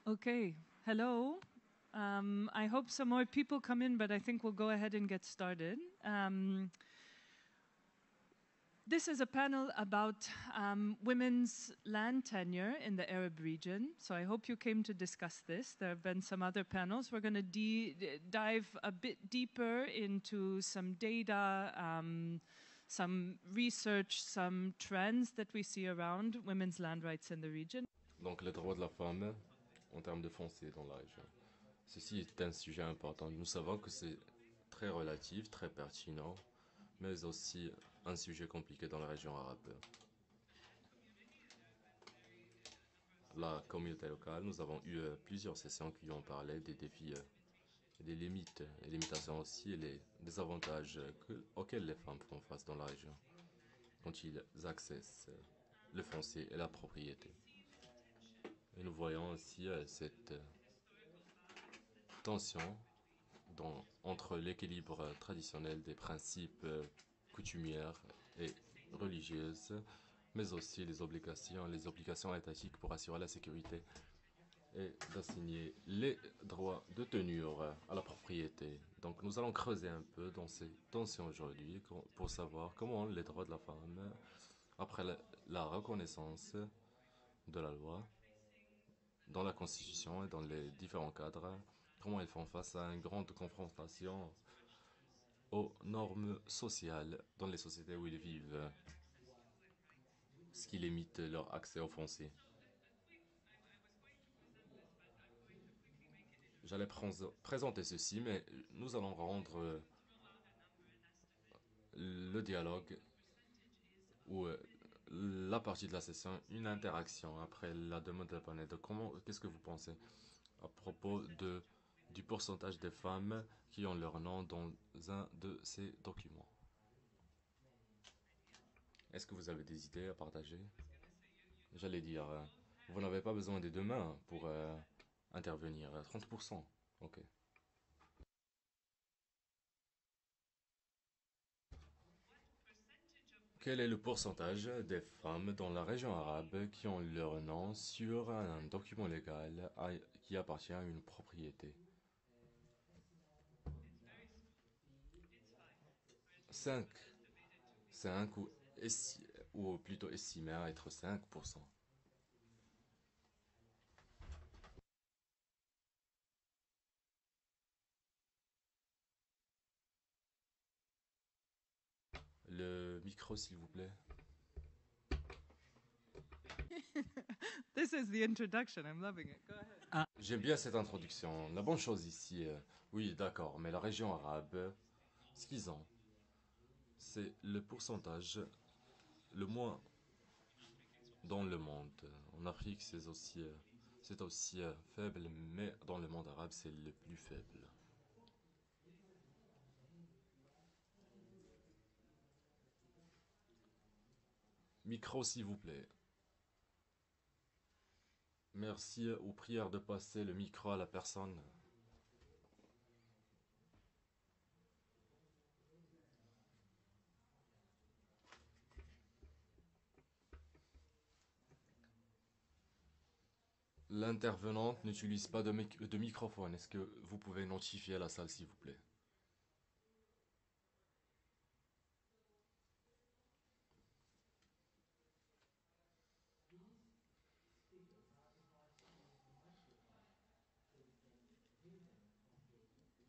Okay, hello. I hope some more people come in, but I think we'll go ahead and get started. This is a panel about women's land tenure in the Arab region. So I hope you came to discuss this. There have been some other panels. We're going to dive a bit deeper into some data, some research, some trends that we see around women's land rights in the region. Donc les droits de la femme en termes de foncier dans la région. Ceci est un sujet important. Nous savons que c'est très relatif, très pertinent, mais aussi un sujet compliqué dans la région arabe. La communauté locale, nous avons eu plusieurs sessions qui ont parlé des défis, des limites, et limitations aussi, et les désavantages auxquels les femmes font face dans la région quand ils accèdent le foncier et la propriété. Et nous voyons aussi cette tension entre l'équilibre traditionnel des principes coutumières et religieuses, mais aussi les obligations étatiques pour assurer la sécurité et d'assigner les droits de tenure à la propriété. Donc nous allons creuser un peu dans ces tensions aujourd'hui pour savoir comment les droits de la femme, après la reconnaissance de la loi, dans la Constitution et dans les différents cadres, comment ils font face à une grande confrontation aux normes sociales dans les sociétés où ils vivent, ce qui limite leur accès au foncier. J'allais présenter ceci, mais nous allons rendre le dialogue ou la partie de la session une interaction après la demande de panel. Qu'est-ce que vous pensez à propos du pourcentage des femmes qui ont leur nom dans un de ces documents? Est-ce que vous avez des idées à partager? J'allais dire, vous n'avez pas besoin des deux mains pour intervenir. 30%. Ok. Quel est le pourcentage des femmes dans la région arabe qui ont leur nom sur un document légal qui appartient à une propriété? 5. 5 ou plutôt estimé à être 5%. Le micro, s'il vous plaît. This is the introduction. I'm loving it. Go ahead. J'aime bien cette introduction. La bonne chose ici, oui, d'accord, mais la région arabe, ce qu'ils ont, c'est le pourcentage le moins dans le monde. En Afrique, c'est aussi faible, mais dans le monde arabe, c'est le plus faible. Micro, s'il vous plaît. Merci aux prières de passer le micro à la personne. L'intervenante n'utilise pas de microphone. Est-ce que vous pouvez notifier la salle, s'il vous plaît?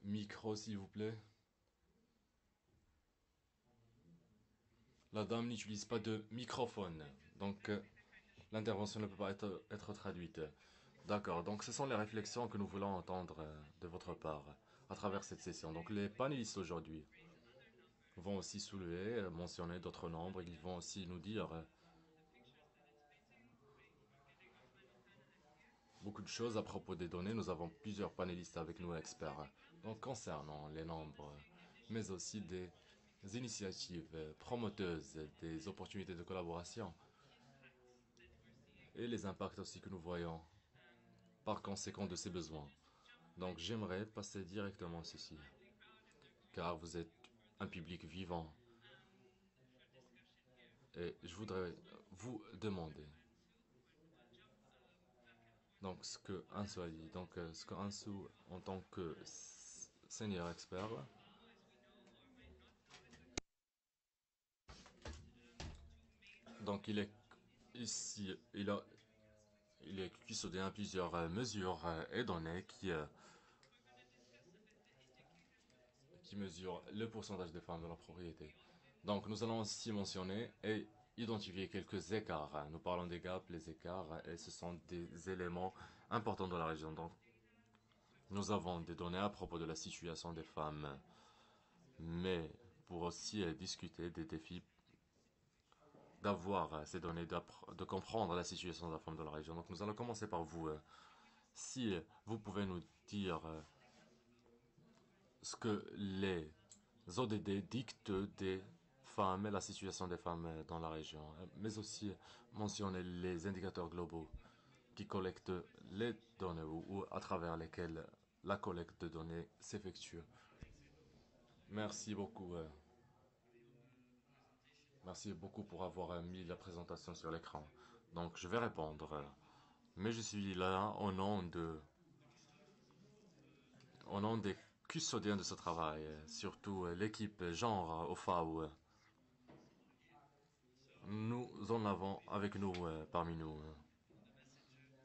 Micro, s'il vous plaît. La dame n'utilise pas de microphone, donc l'intervention ne peut pas être traduite. D'accord, donc ce sont les réflexions que nous voulons entendre de votre part à travers cette session. Donc les panélistes aujourd'hui vont aussi soulever, mentionner d'autres nombres. Ils vont aussi nous dire beaucoup de choses à propos des données. Nous avons plusieurs panélistes avec nous, experts, donc concernant les nombres, mais aussi des initiatives promoteuses, des opportunités de collaboration et les impacts aussi que nous voyons par conséquent de ces besoins. Donc j'aimerais passer directement à ceci, car vous êtes un public vivant. Et je voudrais vous demander, Donc, ce que Ansu a dit, donc ce que Ansu, en tant que senior expert, donc il est ici, il est custodien plusieurs mesures et données qui mesurent le pourcentage des femmes dans la propriété. Donc, nous allons aussi mentionner et identifier quelques écarts. Nous parlons des gaps, les écarts, et ce sont des éléments importants dans la région. Donc, nous avons des données à propos de la situation des femmes, mais pour aussi discuter des défis d'avoir ces données, de comprendre la situation de la femme dans la région. Donc, nous allons commencer par vous. Si vous pouvez nous dire ce que les ODD dictent des femmes et la situation des femmes dans la région, mais aussi mentionner les indicateurs globaux qui collectent les données ou à travers lesquels la collecte de données s'effectue. Merci beaucoup. Merci beaucoup pour avoir mis la présentation sur l'écran. Donc, je vais répondre. Mais je suis là au nom des custodiens de ce travail, surtout l'équipe genre au FAO. Nous en avons avec nous parmi nous.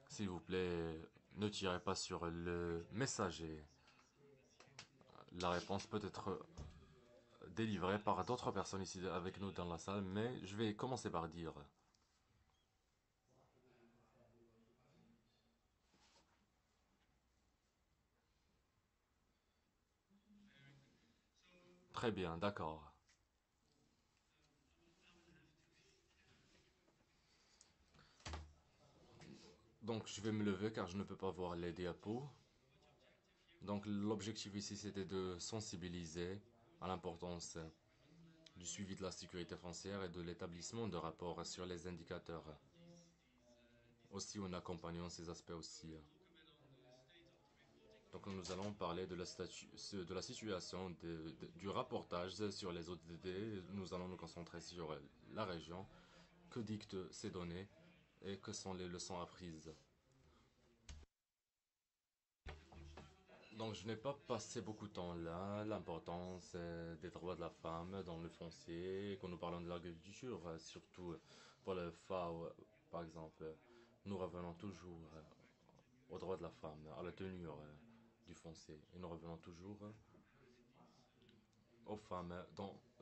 S'il vous plaît, ne tirez pas sur le messager. La réponse peut être délivrée par d'autres personnes ici avec nous dans la salle, mais je vais commencer par dire. Très bien, d'accord. Donc je vais me lever car je ne peux pas voir les diapos. Donc l'objectif ici c'était de sensibiliser à l'importance du suivi de la sécurité foncière et de l'établissement de rapports sur les indicateurs. Aussi en accompagnant ces aspects aussi. Donc nous allons parler de de la situation du rapportage sur les ODD. Nous allons nous concentrer sur la région, que dictent ces données et que sont les leçons apprises. Donc je n'ai pas passé beaucoup de temps là. L'importance des droits de la femme dans le foncier, quand nous parlons de l'agriculture, surtout pour le FAO par exemple, nous revenons toujours aux droits de la femme, à la tenue du foncier. Et nous revenons toujours aux femmes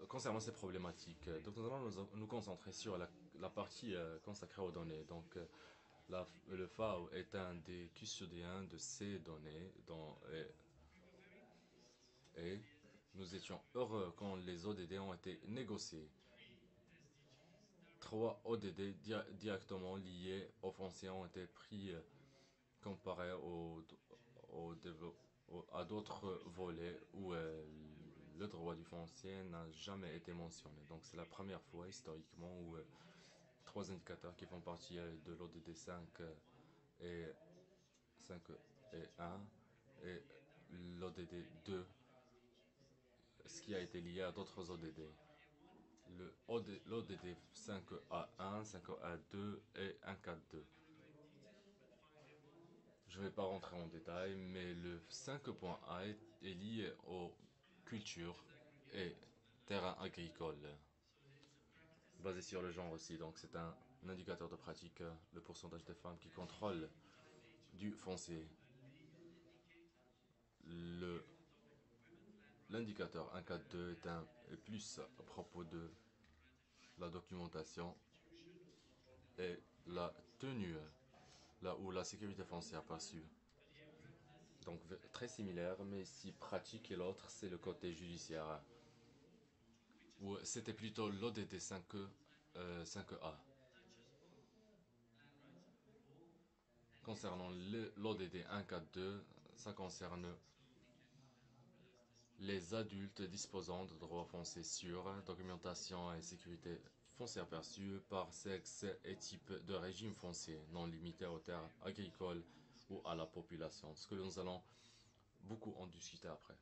concernant ces problématiques. Donc nous allons nous concentrer sur la partie consacrée aux données. Donc le FAO est un des custodiens de ces données et nous étions heureux quand les ODD ont été négociés. 3 ODD directement liés aux fonciers ont été pris comparé à d'autres volets où le droit du foncier n'a jamais été mentionné. Donc c'est la première fois historiquement où 3 indicateurs qui font partie de l'ODD 5 et 5 et 1 et l'ODD 2, ce qui a été lié à d'autres ODD. L'ODD 5A1, 5A2 et 142. Je ne vais pas rentrer en détail, mais le 5.A est lié aux cultures et terrains agricoles, basé sur le genre aussi. Donc c'est un indicateur de pratique, le pourcentage des femmes qui contrôlent du foncier. L'indicateur 142 est plus à propos de la documentation et la tenue, là où la sécurité foncière perçue. Donc très similaire, mais si pratique et l'autre, c'est le côté judiciaire. Ou c'était plutôt l'ODD 5A. Concernant l'ODD 142, ça concerne les adultes disposant de droits fonciers sûrs, documentation et sécurité foncière perçue par sexe et type de régime foncier, non limité aux terres agricoles ou à la population. Ce que nous allons beaucoup en discuter après.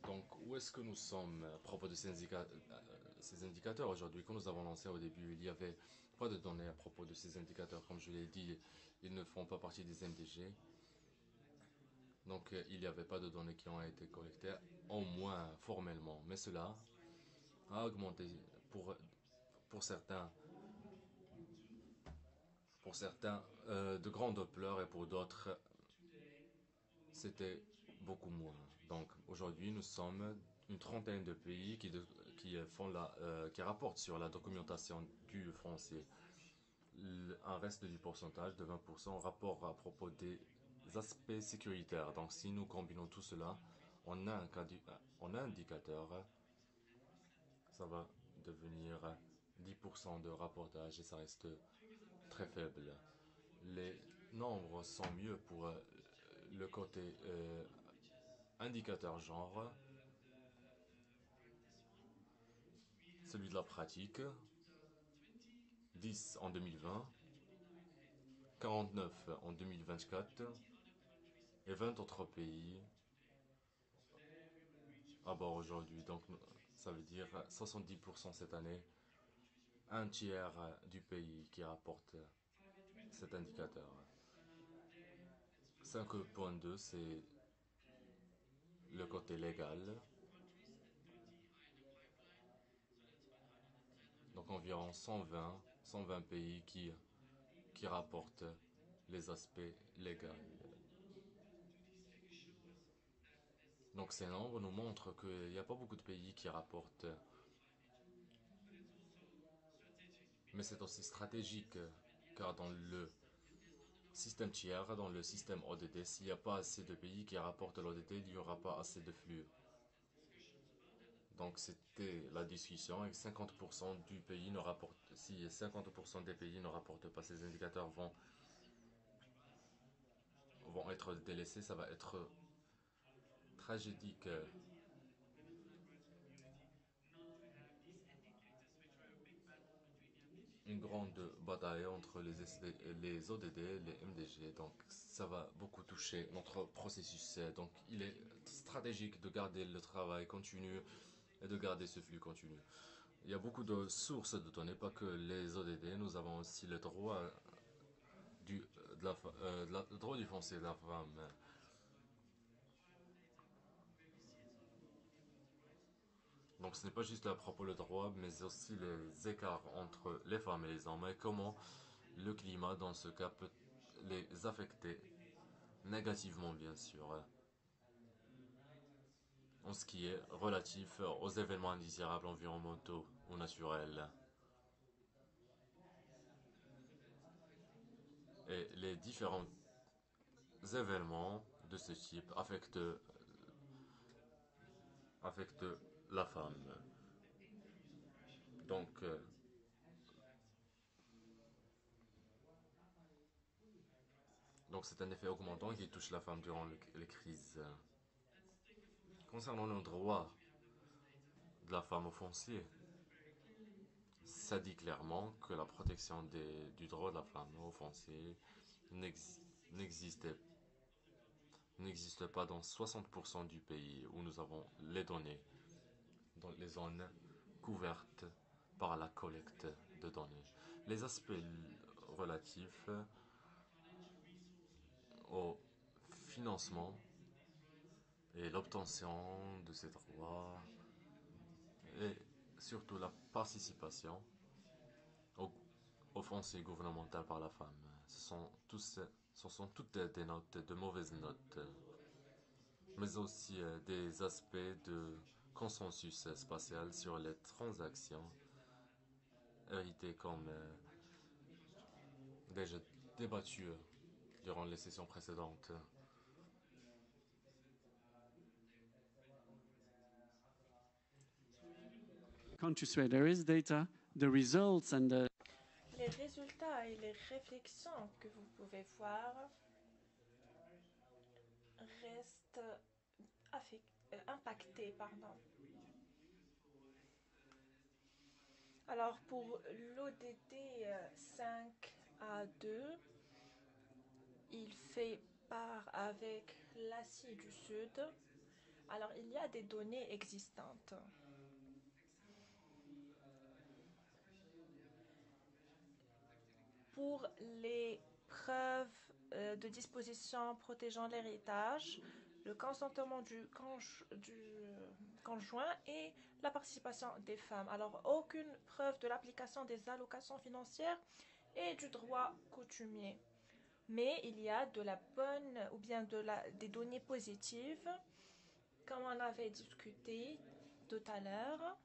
Donc, où est-ce que nous sommes à propos de ces indicateurs aujourd'hui? Quand nous avons lancé au début, il y avait Pas de données à propos de ces indicateurs. Comme je l'ai dit, ils ne font pas partie des MDG. Donc il n'y avait pas de données qui ont été collectées, au moins formellement. Mais cela a augmenté pour, pour certains, pour certains de grands Doppler et pour d'autres, c'était beaucoup moins. Donc aujourd'hui, nous sommes une trentaine de pays qui rapportent sur la documentation du français. Un reste du pourcentage de 20% rapport à propos des aspects sécuritaires. Donc si nous combinons tout cela en un indicateur, ça va devenir 10% de rapportage et ça reste très faible. Les nombres sont mieux pour le côté indicateur genre, celui de la pratique, 10 en 2020, 49 en 2024 et 20 autres pays à bord aujourd'hui. Donc ça veut dire 70% cette année, un tiers du pays qui rapporte cet indicateur. 5.2 c'est le côté légal. Donc environ 120 pays qui rapportent les aspects légaux. Donc ces nombres nous montrent qu'il n'y a pas beaucoup de pays qui rapportent. Mais c'est aussi stratégique, car dans le système tiers, dans le système ODD, s'il n'y a pas assez de pays qui rapportent l'ODD, il n'y aura pas assez de flux. Donc c'était la discussion et 50% du pays ne rapporte, si 50% des pays ne rapportent pas ces indicateurs vont être délaissés, ça va être tragédique. Une grande bataille entre les ODD et les MDG. Donc ça va beaucoup toucher notre processus. Donc il est stratégique de garder le travail continu et de garder ce flux continu. Il y a beaucoup de sources de données, pas que les ODD. Nous avons aussi le droit le droit du français de la femme. Donc ce n'est pas juste à propos le droit, mais aussi les écarts entre les femmes et les hommes et comment le climat dans ce cas peut les affecter négativement bien sûr, en ce qui est relatif aux événements indésirables environnementaux ou naturels. Et les différents événements de ce type affectent la femme. Donc, donc c'est un effet augmentant qui touche la femme durant les crises. Concernant le droit de la femme au foncier, ça dit clairement que la protection du droit de la femme au foncier n'existe pas dans 60% du pays où nous avons les données, dans les zones couvertes par la collecte de données. Les aspects relatifs au financement et l'obtention de ces droits et surtout la participation au, au foncier gouvernemental par la femme. Ce sont toutes des notes, de mauvaises notes, mais aussi des aspects de consensus spatial sur les transactions héritées comme déjà débattu durant les sessions précédentes. Countries where there is data, the results and the Les résultats et les réflexions que vous pouvez voir restent impactés. Alors pour l'ODD 5A2, il fait part avec l'Asie du Sud. Alors il y a des données existantes. Pour les preuves de disposition protégeant l'héritage, le consentement du conjoint et la participation des femmes. Alors, aucune preuve de l'application des allocations financières et du droit coutumier. Mais il y a de la bonne ou bien des données positives, comme on avait discuté tout à l'heure.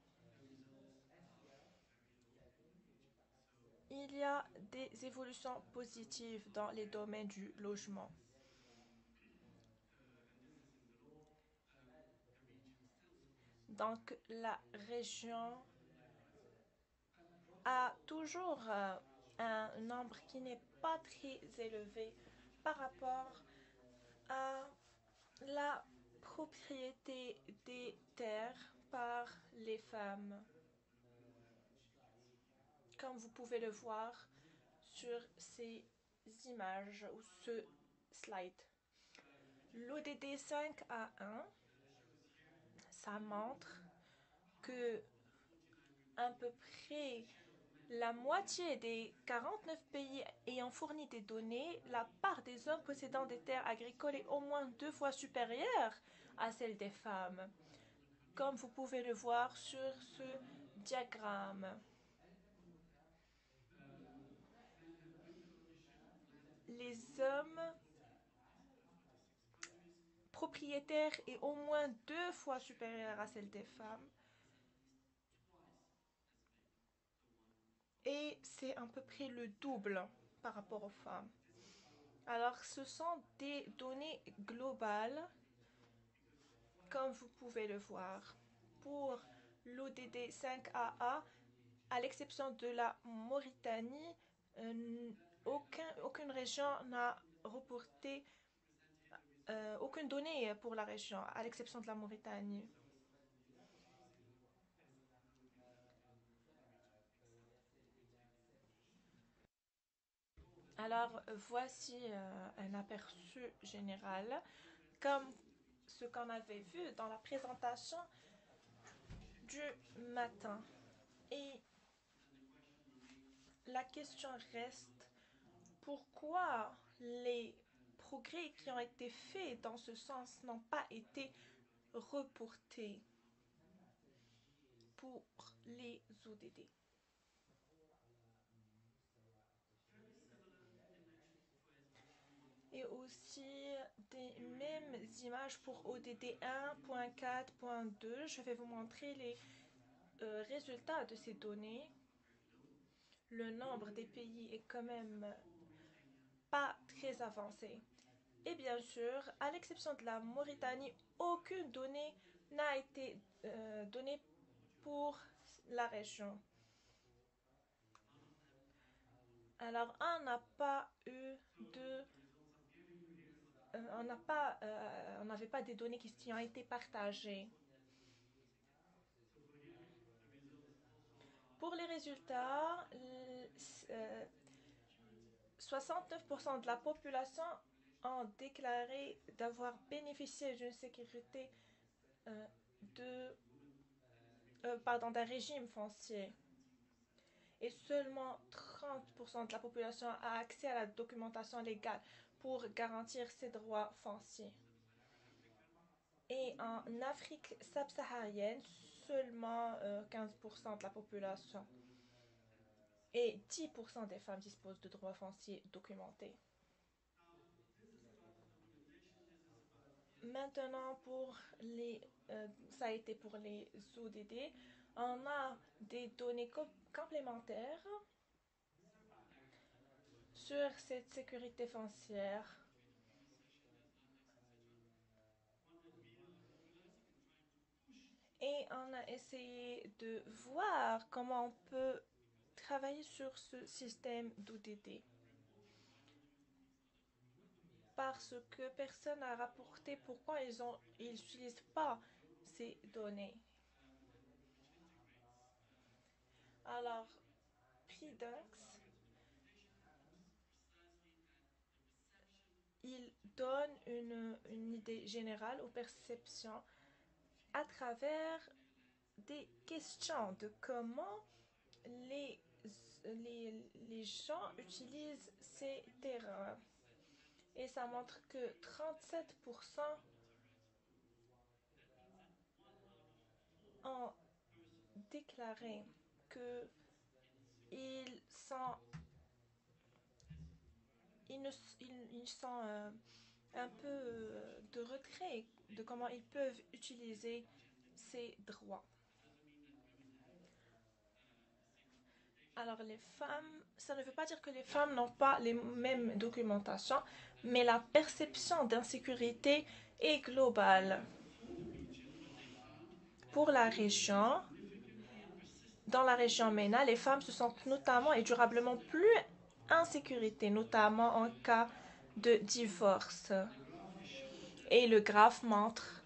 Il y a des évolutions positives dans les domaines du logement. Donc, la région a toujours un nombre qui n'est pas très élevé par rapport à la propriété des terres par les femmes. Comme vous pouvez le voir sur ces images ou ce slide. L'ODD 5A1, ça montre que à peu près la moitié des 49 pays ayant fourni des données, la part des hommes possédant des terres agricoles est au moins 2 fois supérieure à celle des femmes, comme vous pouvez le voir sur ce diagramme. Les hommes propriétaires est au moins 2 fois supérieure à celle des femmes. Et c'est à peu près le double par rapport aux femmes. Alors, ce sont des données globales, comme vous pouvez le voir. Pour l'ODD 5AA, à l'exception de la Mauritanie, aucune région n'a reporté aucune donnée pour la région, à l'exception de la Mauritanie. Alors, voici un aperçu général, comme ce qu'on avait vu dans la présentation du matin. Et la question reste, pourquoi les progrès qui ont été faits dans ce sens n'ont pas été reportés pour les ODD? Et aussi des mêmes images pour ODD 1.4.2. Je vais vous montrer les résultats de ces données. Le nombre des pays est quand même pas très avancé. Et bien sûr, à l'exception de la Mauritanie, aucune donnée n'a été donnée pour la région. Alors, on n'a pas eu de... on n'avait pas des données qui ont été partagées. Pour les résultats, 69% de la population ont déclaré d'avoir bénéficié d'une sécurité d'un régime foncier. Et seulement 30% de la population a accès à la documentation légale pour garantir ses droits fonciers. Et en Afrique subsaharienne, seulement 15% de la population et 10% des femmes disposent de droits fonciers documentés. Maintenant, ça a été pour les ODD, on a des données complémentaires sur cette sécurité foncière. Et on a essayé de voir comment on peut travailler sur ce système d'ODD. Parce que personne n'a rapporté pourquoi ils n'utilisent pas ces données. Alors, Prix.Dunks, il donne une idée générale aux perceptions à travers des questions de comment les les gens utilisent ces terrains. Et ça montre que 37% ont déclaré que ils sont, ils sont un peu de retrait de comment ils peuvent utiliser ces droits. Alors les femmes, ça ne veut pas dire que les femmes n'ont pas les mêmes documentations, mais la perception d'insécurité est globale. Pour la région, dans la région MENA, les femmes se sentent notamment et durablement plus en sécurité, notamment en cas de divorce. Et le graphe montre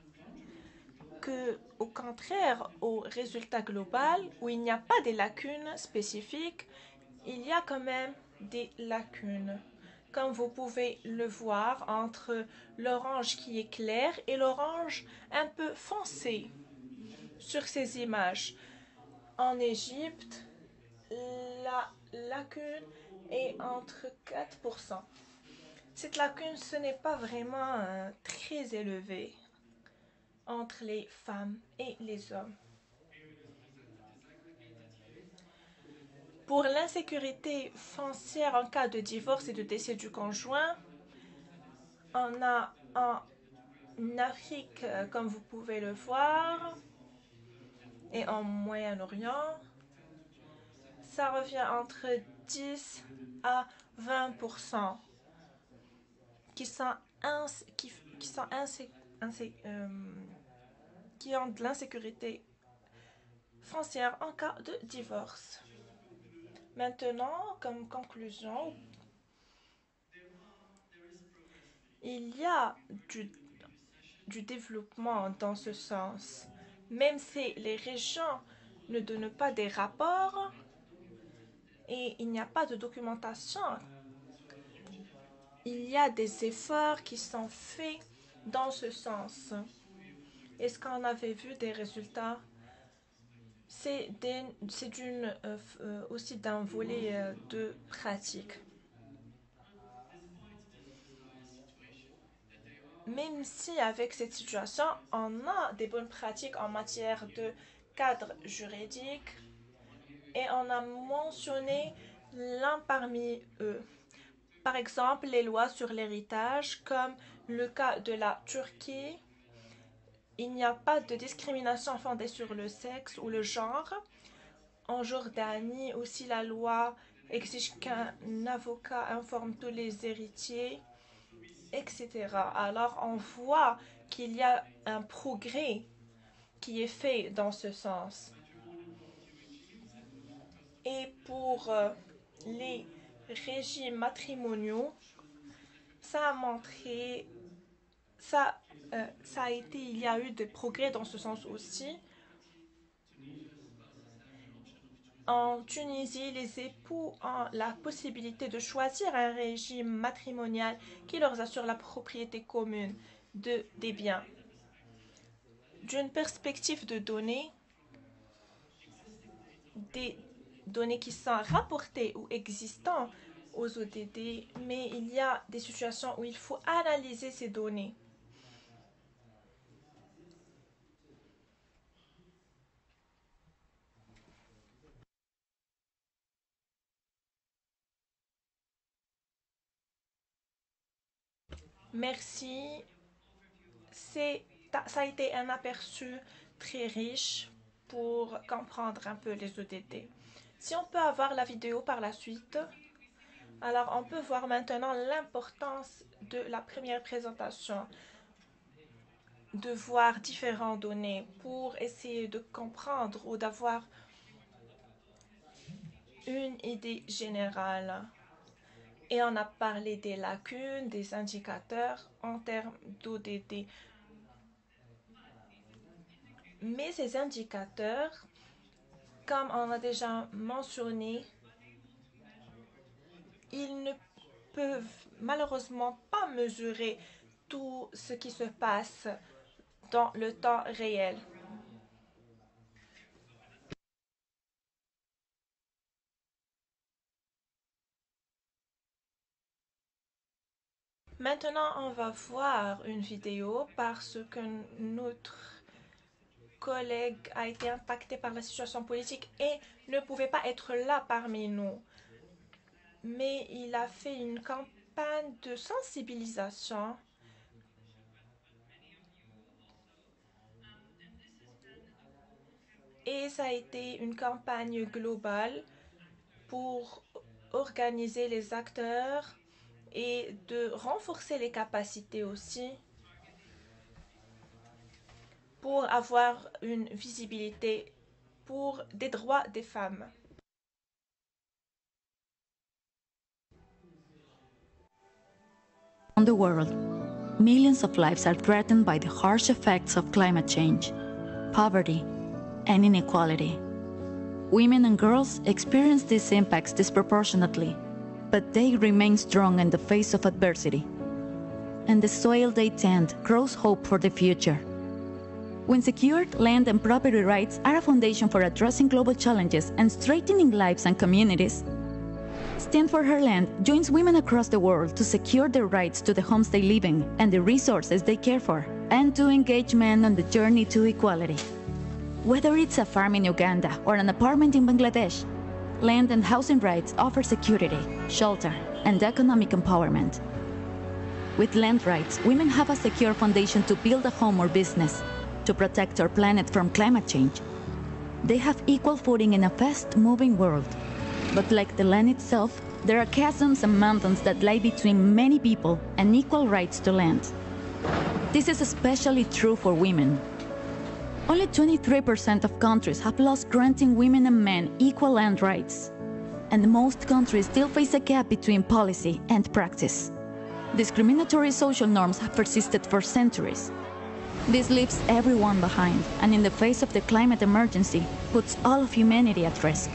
que, au contraire, au résultat global, où il n'y a pas de lacunes spécifiques, il y a quand même des lacunes. Comme vous pouvez le voir entre l'orange qui est clair et l'orange un peu foncé sur ces images. En Égypte, la lacune est entre 4%. Cette lacune, ce n'est pas vraiment très élevé entre les femmes et les hommes. Pour l'insécurité foncière en cas de divorce et de décès du conjoint, on a en Afrique, comme vous pouvez le voir, et en Moyen-Orient, ça revient entre 10 à 20% qui sont, qui ont de l'insécurité foncière en cas de divorce. Maintenant, comme conclusion, il y a du développement dans ce sens. Même si les régions ne donnent pas des rapports et il n'y a pas de documentation, il y a des efforts qui sont faits dans ce sens. Est-ce qu'on avait vu des résultats? C'est aussi d'un volet de pratique. Même si avec cette situation, on a des bonnes pratiques en matière de cadre juridique et on a mentionné l'un parmi eux. Par exemple, les lois sur l'héritage, comme le cas de la Turquie, il n'y a pas de discrimination fondée sur le sexe ou le genre. En Jordanie aussi, la loi exige qu'un avocat informe tous les héritiers, etc. Alors on voit qu'il y a un progrès qui est fait dans ce sens. Et pour les régimes matrimoniaux, ça a montré, ça a été, il y a eu des progrès dans ce sens aussi. En Tunisie, les époux ont la possibilité de choisir un régime matrimonial qui leur assure la propriété commune des biens. D'une perspective de données, des données qui sont rapportées ou existantes aux ODD, mais il y a des situations où il faut analyser ces données. Merci. Ça a été un aperçu très riche pour comprendre un peu les ODD. Si on peut avoir la vidéo par la suite, alors on peut voir maintenant l'importance de la première présentation, de voir différentes données pour essayer de comprendre ou d'avoir une idée générale. Et on a parlé des lacunes, des indicateurs en termes d'ODD. Mais ces indicateurs, comme on a déjà mentionné, ils ne peuvent malheureusement pas mesurer tout ce qui se passe dans le temps réel. Maintenant, on va voir une vidéo parce que notre collègue a été impacté par la situation politique et ne pouvait pas être là parmi nous. Mais il a fait une campagne de sensibilisation et ça a été une campagne globale pour organiser les acteurs et de renforcer les capacités aussi pour avoir une visibilité pour des droits des femmes. Around the world, millions of lives are threatened by the harsh effects of climate change, poverty, and inequality. Women and girls experience these impacts disproportionately, but they remain strong in the face of adversity. And the soil they tend grows hope for the future. When secured land and property rights are a foundation for addressing global challenges and strengthening lives and communities, Stand for Her Land joins women across the world to secure their rights to the homes they live in and the resources they care for, and to engage men on the journey to equality. Whether it's a farm in Uganda or an apartment in Bangladesh, land and housing rights offer security, shelter, and economic empowerment. With land rights, women have a secure foundation to build a home or business, to protect our planet from climate change. They have equal footing in a fast-moving world. But like the land itself, there are chasms and mountains that lie between many people and equal rights to land. This is especially true for women. Only 23% of countries have laws granting women and men equal land rights. And most countries still face a gap between policy and practice. Discriminatory social norms have persisted for centuries. This leaves everyone behind, and in the face of the climate emergency, puts all of humanity at risk.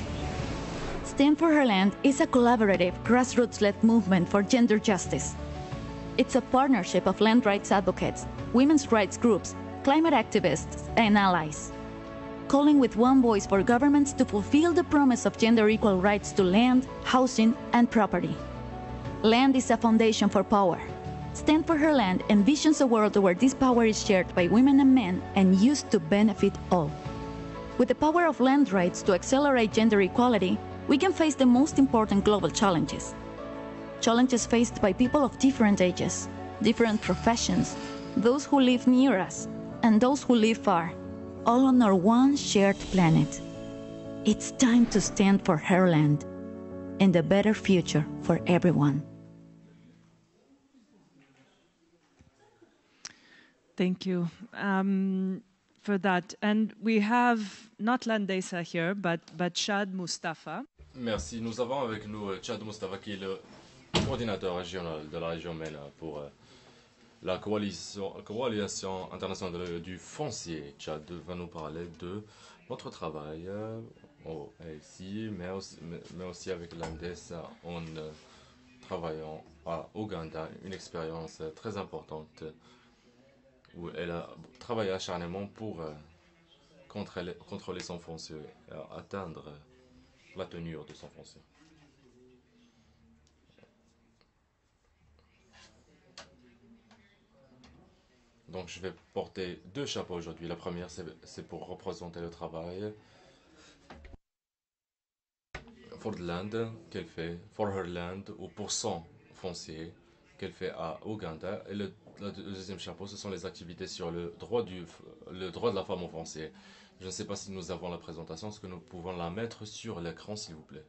Stand for Her Land is a collaborative, grassroots-led movement for gender justice. It's a partnership of land rights advocates, women's rights groups, climate activists, and allies, calling with one voice for governments to fulfill the promise of gender-equal rights to land, housing, and property. Land is a foundation for power. Stand for Her Land envisions a world where this power is shared by women and men and used to benefit all. With the power of land rights to accelerate gender equality, we can face the most important global challenges. Challenges faced by people of different ages, different professions, those who live near us, and those who live far, all on our one shared planet. It's time to stand for Her Land and a better future for everyone. Thank you for that. And we have not Landesa here, but Chad Mustafa. Merci. Nous avons avec nous Chad Mustafa, qui est le coordinateur régional de la région MENA pour la coalition internationale du foncier. Chad va nous parler de notre travail ici, mais aussi avec l'Andesa en travaillant à Ouganda, une expérience très importante où elle a travaillé acharnement pour contrôler son foncier et atteindre la tenue de son foncier. Donc je vais porter deux chapeaux aujourd'hui. La première, c'est pour représenter le travail for the land qu'elle fait, for her land, ou pour son foncier qu'elle fait à Ouganda. Et le deuxième chapeau, ce sont les activités sur le droit de la femme au foncier. Je ne sais pas si nous avons la présentation, est-ce que nous pouvons la mettre sur l'écran, s'il vous plaît?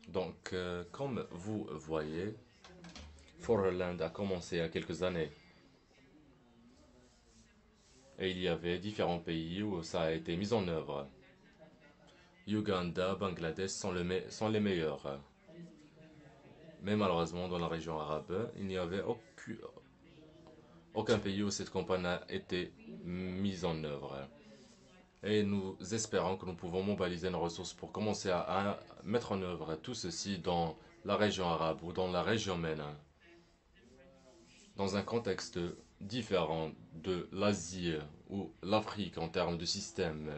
Donc, comme vous voyez, For Her Land a commencé il y a quelques années. Et il y avait différents pays où ça a été mis en œuvre. Uganda, Bangladesh sont les meilleurs. Mais malheureusement, dans la région arabe, il n'y avait aucun pays où cette campagne a été mise en œuvre. Et nous espérons que nous pouvons mobiliser nos ressources pour commencer à mettre en œuvre tout ceci dans la région arabe ou dans la région MENA, dans un contexte différent de l'Asie ou l'Afrique en termes de système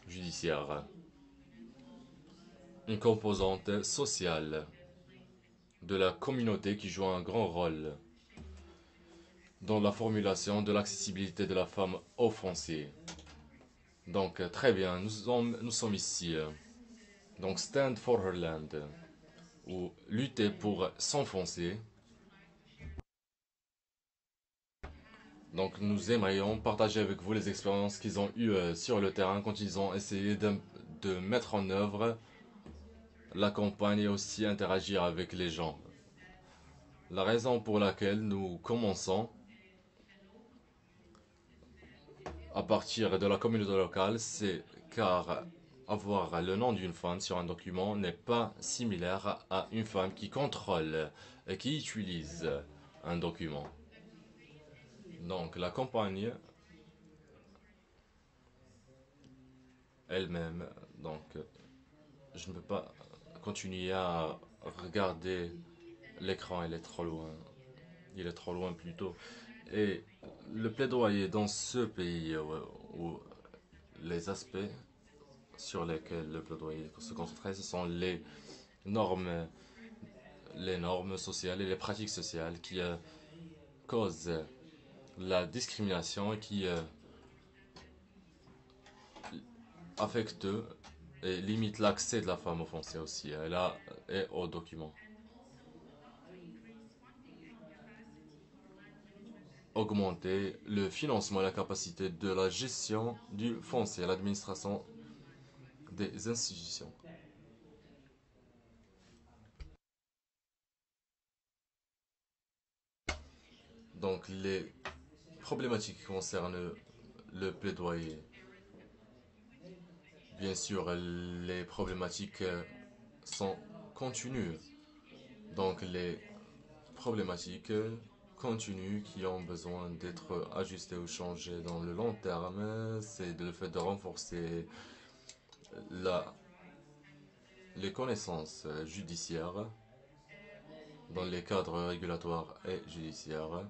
judiciaire. une composante sociale de la communauté qui joue un grand rôle dans la formulation de l'accessibilité de la femme au foncier. Donc, très bien, nous sommes ici. Donc, Stand for Her Land, ou lutter pour son foncier. Donc, nous aimerions partager avec vous les expériences qu'ils ont eues sur le terrain quand ils ont essayé de mettre en œuvre la campagne et aussi interagir avec les gens. La raison pour laquelle nous commençons à partir de la communauté locale, c'est car avoir le nom d'une femme sur un document n'est pas similaire à une femme qui contrôle et qui utilise un document. Donc la campagne elle-même, donc je ne peux pas continuer à regarder l'écran, il est trop loin plutôt. Et le plaidoyer dans ce pays où les aspects sur lesquels le plaidoyer se concentrait, ce sont normes, les normes sociales et les pratiques sociales qui causent la discrimination et qui affectent et limitent l'accès de la femme au foncier aussi, et aux documents. Augmenter le financement et la capacité de la gestion du foncier, l'administration des institutions. Donc les problématiques qui concernent le plaidoyer. Bien sûr, les problématiques sont continues. Donc les problématiques continues qui ont besoin d'être ajustées ou changées dans le long terme, c'est le fait de renforcer les connaissances judiciaires dans les cadres régulatoires et judiciaires,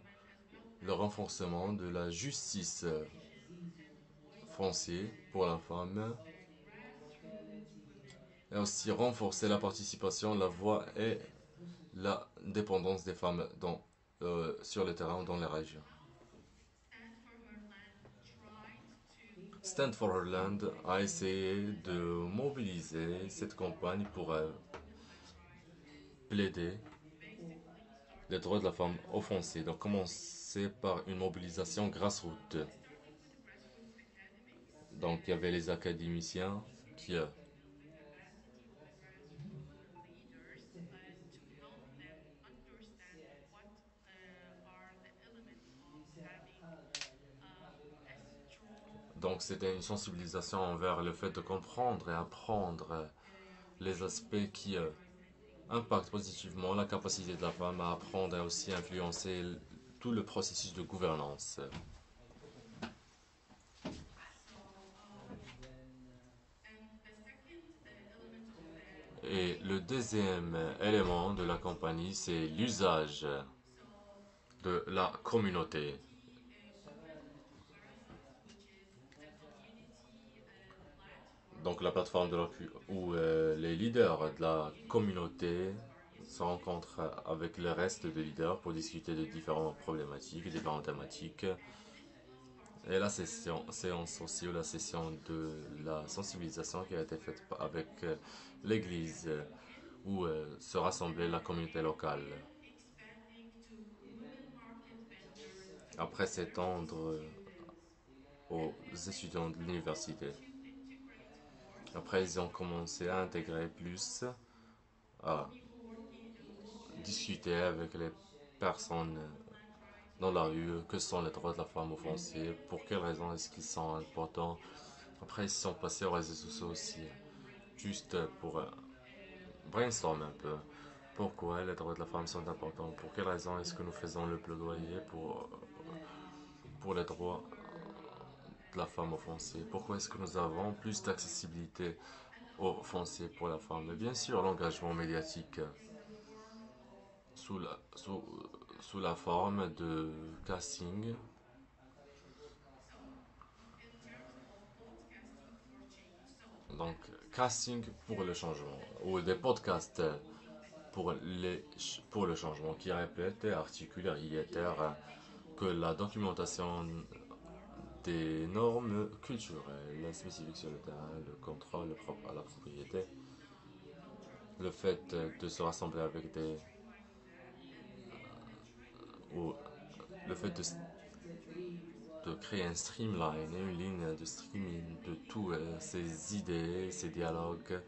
le renforcement de la justice foncière pour la femme, et aussi renforcer la participation, la voix et la dépendance des femmes sur le terrain ou dans les régions. Stand for Her Land a essayé de mobiliser cette campagne pour plaider les droits de la femme au foncier. Donc commencer par une mobilisation grassroots. Donc il y avait les académiciens qui donc c'était une sensibilisation envers le fait de comprendre et apprendre les aspects qui impactent positivement la capacité de la femme à apprendre et aussi influencer tout le processus de gouvernance. Et le deuxième élément de la campagne, c'est l'usage de la communauté. Donc la plateforme où les leaders de la communauté se rencontrent avec le reste des leaders pour discuter de différentes problématiques, différentes thématiques. Et la séance aussi, ou la session de la sensibilisation qui a été faite avec l'église où se rassemblait la communauté locale. Après s'étendre aux étudiants de l'université. Après, ils ont commencé à intégrer plus, à discuter avec les personnes dans la rue, que sont les droits de la femme au foncier, pour quelles raisons est-ce qu'ils sont importants. Après, ils se sont passés aux réseaux sociaux aussi, juste pour brainstorm un peu. Pourquoi les droits de la femme sont importants? Pour quelles raisons est-ce que nous faisons le plaidoyer pour les droits de la femme au foncier? Pourquoi est-ce que nous avons plus d'accessibilité au foncier pour la femme? Et bien sûr, l'engagement médiatique sous la forme de casting. Donc, castings pour le changement, ou des podcasts pour le changement, qui répètent et articulent et réitèrent que la documentation des normes culturelles spécifiques sur le terrain, le contrôle propre à la propriété, le fait de se rassembler avec ou le fait de créer un streamline, une ligne de streaming de tous ces idées, ces dialogues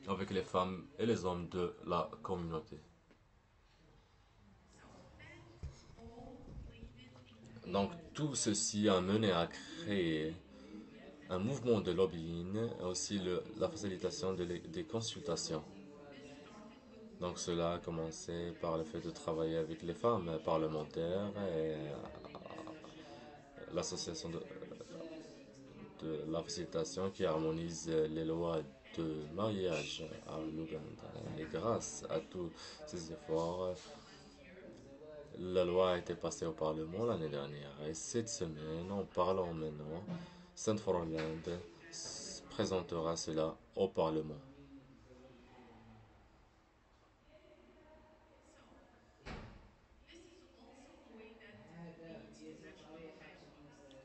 avec les femmes et les hommes de la communauté. Donc tout ceci a mené à créer un mouvement de lobbying et aussi la facilitation des consultations. Donc cela a commencé par le fait de travailler avec les femmes parlementaires et l'association de la facilitation qui harmonise les lois de mariage à l'Ouganda. Et grâce à tous ces efforts, la loi a été passée au Parlement l'année dernière. Et cette semaine, en parlant maintenant, Stand for Land présentera cela au Parlement.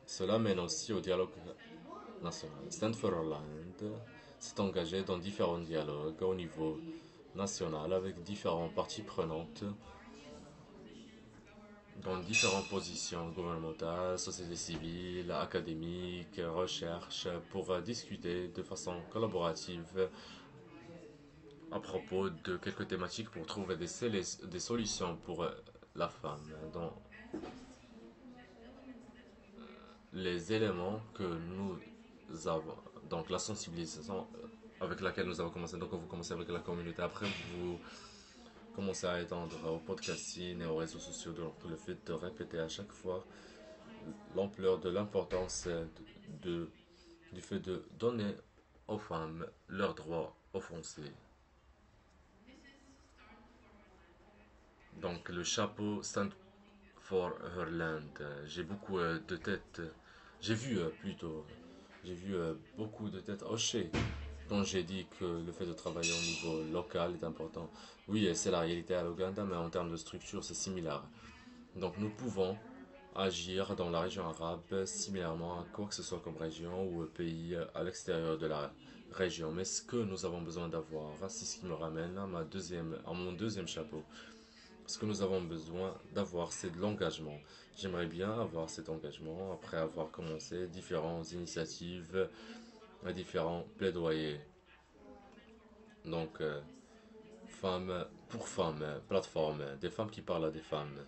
Cela mène aussi au dialogue national. Stand for Land s'est engagé dans différents dialogues au niveau national avec différentes parties prenantes dans différentes positions gouvernementales, société civile, académique, recherche, pour discuter de façon collaborative à propos de quelques thématiques pour trouver des solutions pour la femme dans les éléments que nous avons. Donc la sensibilisation avec laquelle nous avons commencé. Donc vous commencez avec la communauté. Après vous commencez à étendre au podcasting et aux réseaux sociaux. Donc le fait de répéter à chaque fois l'ampleur de l'importance du fait de donner aux femmes leurs droits offensés. Donc le chapeau Stand for Her Land. J'ai beaucoup de têtes. J'ai vu beaucoup de têtes hochées quand j'ai dit que le fait de travailler au niveau local est important. Oui, c'est la réalité à l'Ouganda, mais en termes de structure, c'est similaire. Donc nous pouvons agir dans la région arabe similairement à quoi que ce soit comme région ou pays à l'extérieur de la région. Mais ce que nous avons besoin d'avoir, c'est ce qui me ramène à mon deuxième chapeau. Ce que nous avons besoin d'avoir, c'est de l'engagement. J'aimerais bien avoir cet engagement après avoir commencé différentes initiatives, différents plaidoyers. Donc, femmes pour femmes, plateforme, des femmes qui parlent à des femmes,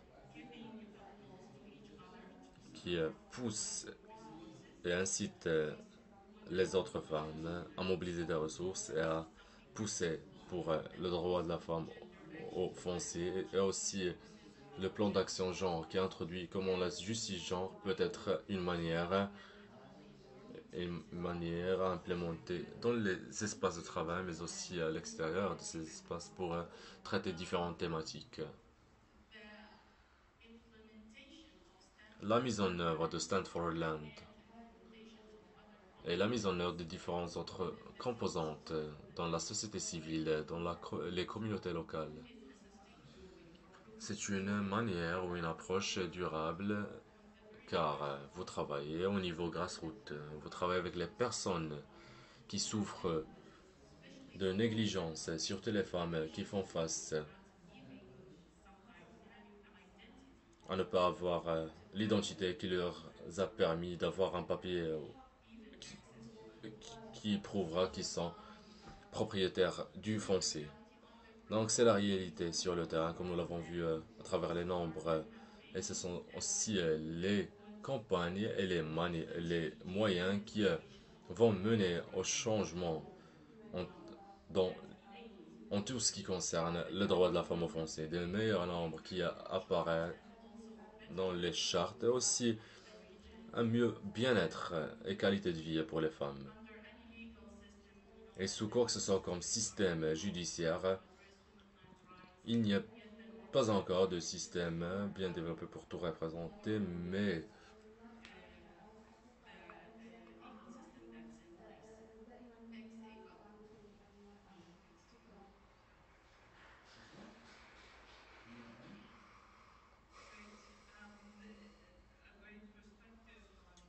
qui poussent et incitent les autres femmes à mobiliser des ressources et à pousser pour le droit de la femme au foncier et aussi le plan d'action genre qui introduit comment la justice genre peut être une manière à implémenter dans les espaces de travail mais aussi à l'extérieur de ces espaces pour traiter différentes thématiques. La mise en œuvre de Stand for Land et la mise en œuvre de différentes autres composantes dans la société civile, dans les communautés locales. C'est une manière ou une approche durable car vous travaillez au niveau grassroots, vous travaillez avec les personnes qui souffrent de négligence, surtout les femmes qui font face à ne pas avoir l'identité qui leur a permis d'avoir un papier qui prouvera qu'ils sont propriétaires du foncier. Donc c'est la réalité sur le terrain, comme nous l'avons vu à travers les nombres. Et ce sont aussi les campagnes et les moyens qui vont mener au changement en tout ce qui concerne le droit de la femme offensée. Des meilleurs nombres qui apparaissent dans les chartes et aussi un mieux bien-être et qualité de vie pour les femmes. Et sous quoi que ce soit comme système judiciaire, il n'y a pas encore de système bien développé pour tout représenter, mais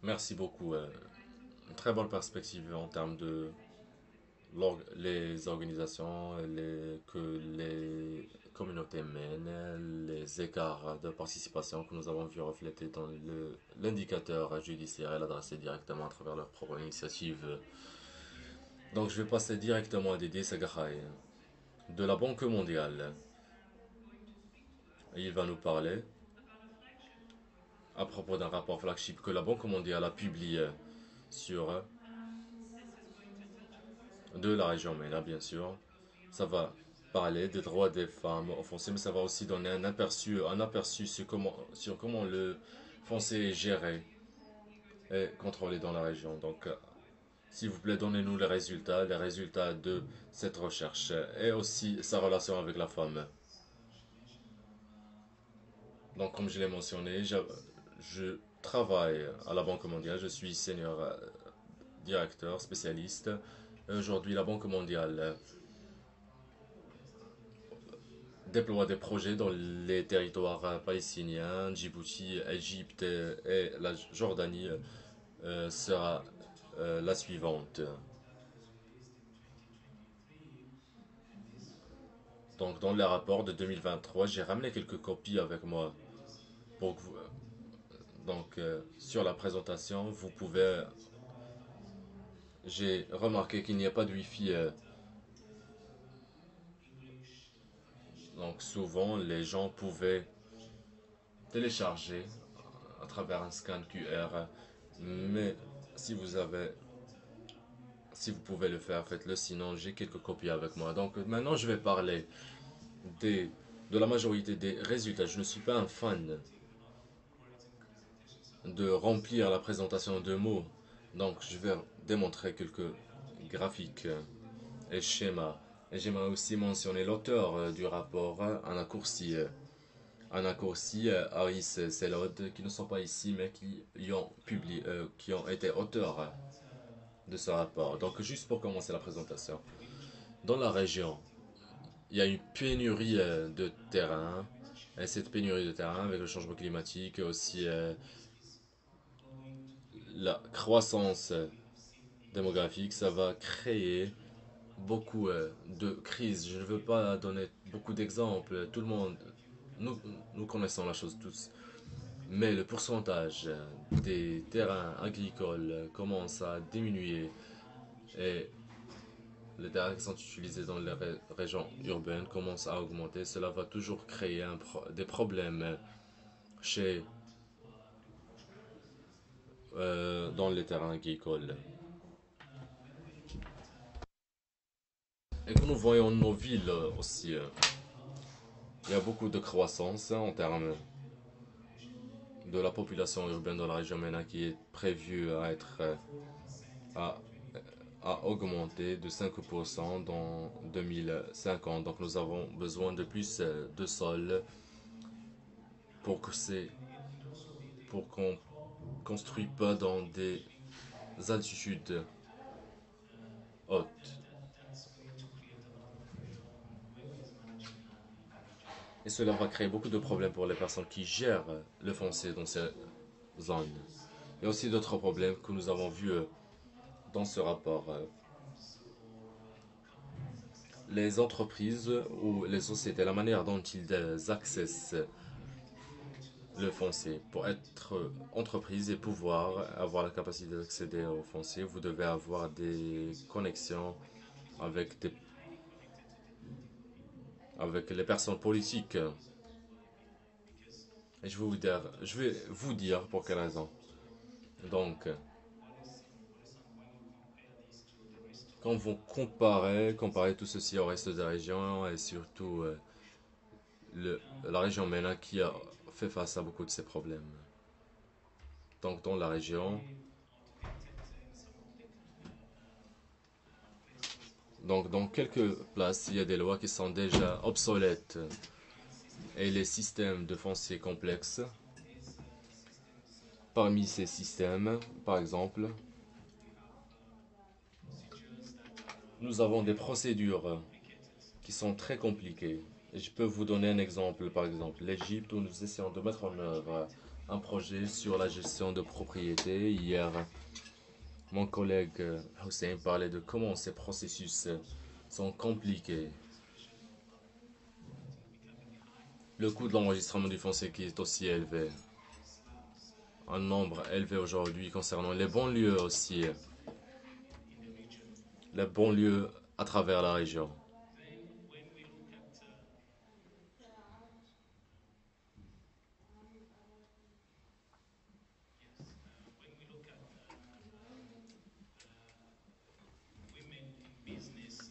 Merci beaucoup. Une très bonne perspective en termes de les organisations que les communautés mènent, les écarts de participation que nous avons vu refléter dans l'indicateur judiciaire et l'adresser directement à travers leur propre initiative. Donc je vais passer directement à Didier Segahai de la Banque mondiale. Il va nous parler à propos d'un rapport flagship que la Banque mondiale a publié sur de la région MENA, bien sûr. Ça va parler des droits des femmes au foncier, mais ça va aussi donner un aperçu sur comment le foncier est géré et contrôlé dans la région. Donc, s'il vous plaît, donnez-nous les résultats de cette recherche et aussi sa relation avec la femme. Donc, comme je l'ai mentionné, je travaille à la Banque mondiale, je suis senior directeur, spécialiste. Aujourd'hui, la Banque mondiale déploie des projets dans les territoires palestiniens, Djibouti, Égypte et la Jordanie sera la suivante. Donc, dans les rapports de 2023, j'ai ramené quelques copies avec moi pour que vous. Donc, sur la présentation, vous pouvez. J'ai remarqué qu'il n'y a pas de Wi-Fi. Donc, souvent, les gens pouvaient télécharger à travers un scan QR. Mais si vous pouvez le faire, faites-le. Sinon, j'ai quelques copies avec moi. Donc, maintenant, je vais parler de la majorité des résultats. Je ne suis pas un fan de remplir la présentation de mots. Donc, je vais démontrer quelques graphiques et schémas. Et j'aimerais aussi mentionner l'auteur du rapport, Anna Coursi, Harris Selod, qui ne sont pas ici, mais qui ont été auteurs de ce rapport. Donc, juste pour commencer la présentation. Dans la région, il y a une pénurie de terrain. Et cette pénurie de terrain, avec le changement climatique, et aussi la croissance démographique, ça va créer beaucoup de crises. Je ne veux pas donner beaucoup d'exemples. Tout le monde, nous connaissons la chose tous. Mais le pourcentage des terrains agricoles commence à diminuer et les terrains qui sont utilisés dans les régions urbaines commencent à augmenter. Cela va toujours créer des problèmes dans les terrains agricoles. Et que nous voyons nos villes aussi, il y a beaucoup de croissance en termes de la population urbaine dans la région MENA qui est prévue à augmenter de 5% dans 2050. Donc nous avons besoin de plus de sol pour qu'on construise pas dans des altitudes hautes. Et cela va créer beaucoup de problèmes pour les personnes qui gèrent le foncier dans ces zones. Il y a aussi d'autres problèmes que nous avons vus dans ce rapport. Les entreprises ou les sociétés, la manière dont ils accèdent le foncier. Pour être entreprise et pouvoir avoir la capacité d'accéder au foncier, vous devez avoir des connexions avec les personnes politiques. Et je vais vous dire pour quelle raison. Donc, quand vous comparez tout ceci au reste de la région et surtout la région MENA qui a fait face à beaucoup de ces problèmes. Donc, dans la région, donc dans quelques places, il y a des lois qui sont déjà obsolètes et les systèmes de foncier complexes. Parmi ces systèmes, par exemple, nous avons des procédures qui sont très compliquées. Et je peux vous donner un exemple, par exemple, l'Égypte où nous essayons de mettre en œuvre un projet sur la gestion de propriété. Hier, mon collègue Hussein parlait de comment ces processus sont compliqués. Le coût de l'enregistrement du foncier qui est aussi élevé. Un nombre élevé aujourd'hui concernant les banlieues aussi. Les banlieues à travers la région.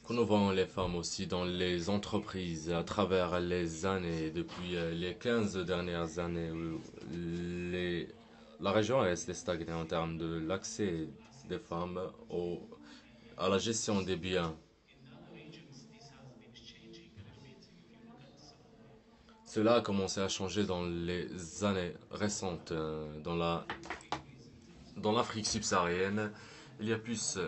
Quand nous voyons les femmes aussi dans les entreprises à travers les années, depuis les 15 dernières années, où la région est restée stagnée en termes de l'accès des femmes à la gestion des biens. Cela a commencé à changer dans les années récentes. Dans l'Afrique subsaharienne, il y a plus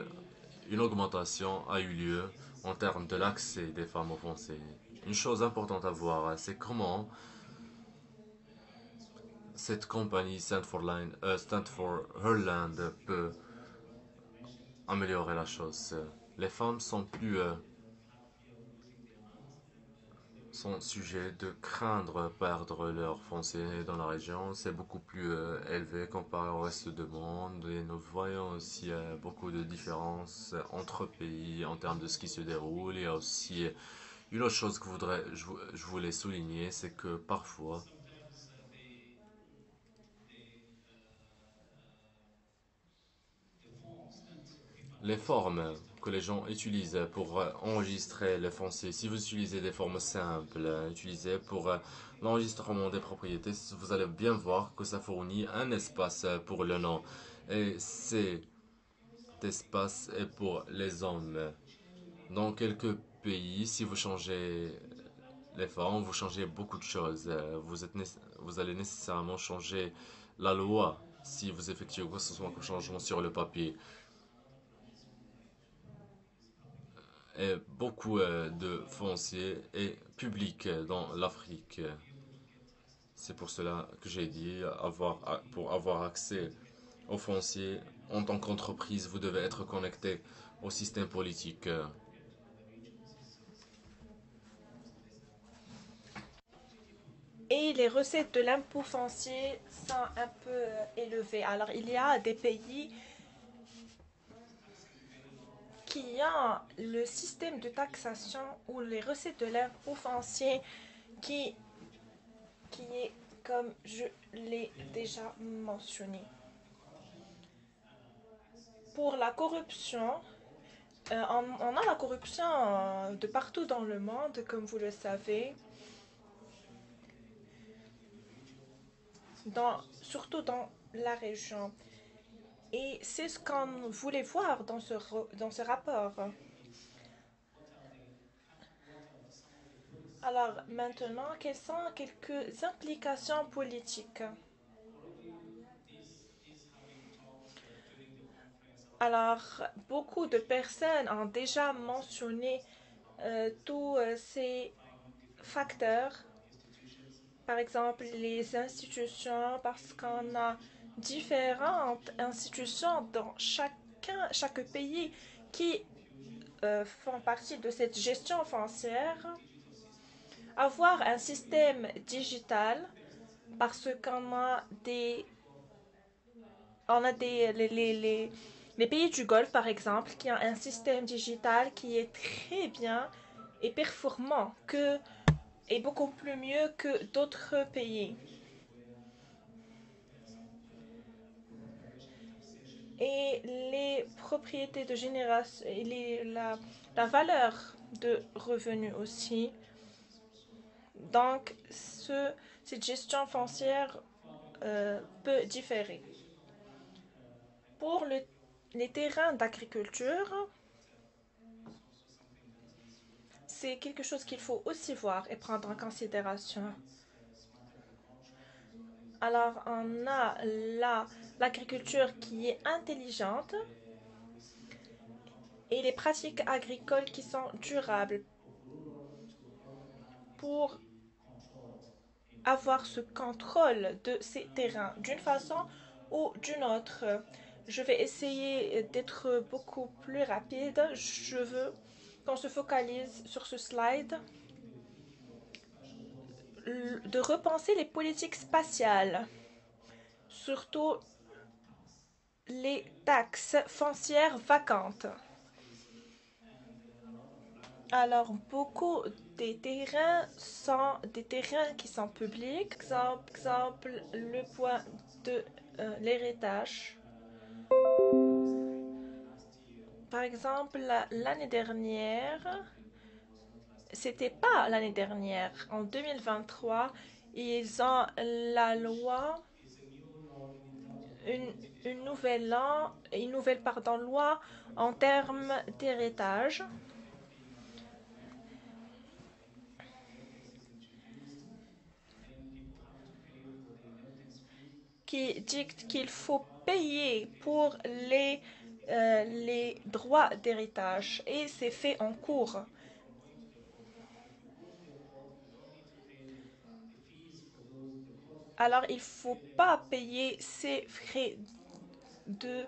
une augmentation a eu lieu en termes de l'accès des femmes au foncier. Une chose importante à voir, c'est comment cette compagnie Stand for Her Land peut améliorer la chose. Les femmes sont sujets de craindre perdre leur foncier dans la région. C'est beaucoup plus élevé comparé au reste du monde. Et nous voyons aussi beaucoup de différences entre pays en termes de ce qui se déroule. Il y a aussi une autre chose que je voulais souligner, c'est que parfois, les formes que les gens utilisent pour enregistrer le foncier, si vous utilisez des formes simples, utilisées pour l'enregistrement des propriétés, vous allez bien voir que ça fournit un espace pour le nom. Et cet espace est pour les hommes. Dans quelques pays, si vous changez les formes, vous changez beaucoup de choses. Vous allez nécessairement changer la loi si vous effectuez quoi que ce soit comme changement sur le papier. Et beaucoup de fonciers est public dans l'Afrique. C'est pour cela que j'ai dit, pour avoir accès au foncier, en tant qu'entreprise, vous devez être connecté au système politique. Et les recettes de l'impôt foncier sont un peu élevées. Alors, il y a des pays qui ont le système de taxation ou les recettes de l'impôt foncier qui est comme je l'ai déjà mentionné. Pour la corruption, on a la corruption de partout dans le monde, comme vous le savez, surtout dans la région. Et c'est ce qu'on voulait voir dans ce rapport. Alors maintenant, quelles sont quelques implications politiques? Alors, beaucoup de personnes ont déjà mentionné tous ces facteurs. Par exemple, les institutions, parce qu'on a différentes institutions dans chaque pays qui font partie de cette gestion foncière. Avoir un système digital, parce qu'on a les pays du Golfe, par exemple, qui ont un système digital qui est très bien et performant et beaucoup plus mieux que d'autres pays. Et les propriétés de génération, la valeur de revenus aussi. Donc, cette gestion foncière peut différer. Pour les terrains d'agriculture, c'est quelque chose qu'il faut aussi voir et prendre en considération. Alors, on a l'agriculture qui est intelligente et les pratiques agricoles qui sont durables. Pour avoir ce contrôle de ces terrains d'une façon ou d'une autre. Je vais essayer d'être beaucoup plus rapide. Je veux qu'on se focalise sur ce slide, de repenser les politiques spatiales, surtout les taxes foncières vacantes. Alors, beaucoup des terrains sont des terrains qui sont publics. Exemple, le point de l'héritage. Par exemple, l'année dernière, c'était pas l'année dernière, en 2023, ils ont la loi, une nouvelle loi en termes d'héritage. Qui dicte qu'il faut payer pour les droits d'héritage et c'est fait en cours. Alors, il ne faut pas payer ces frais des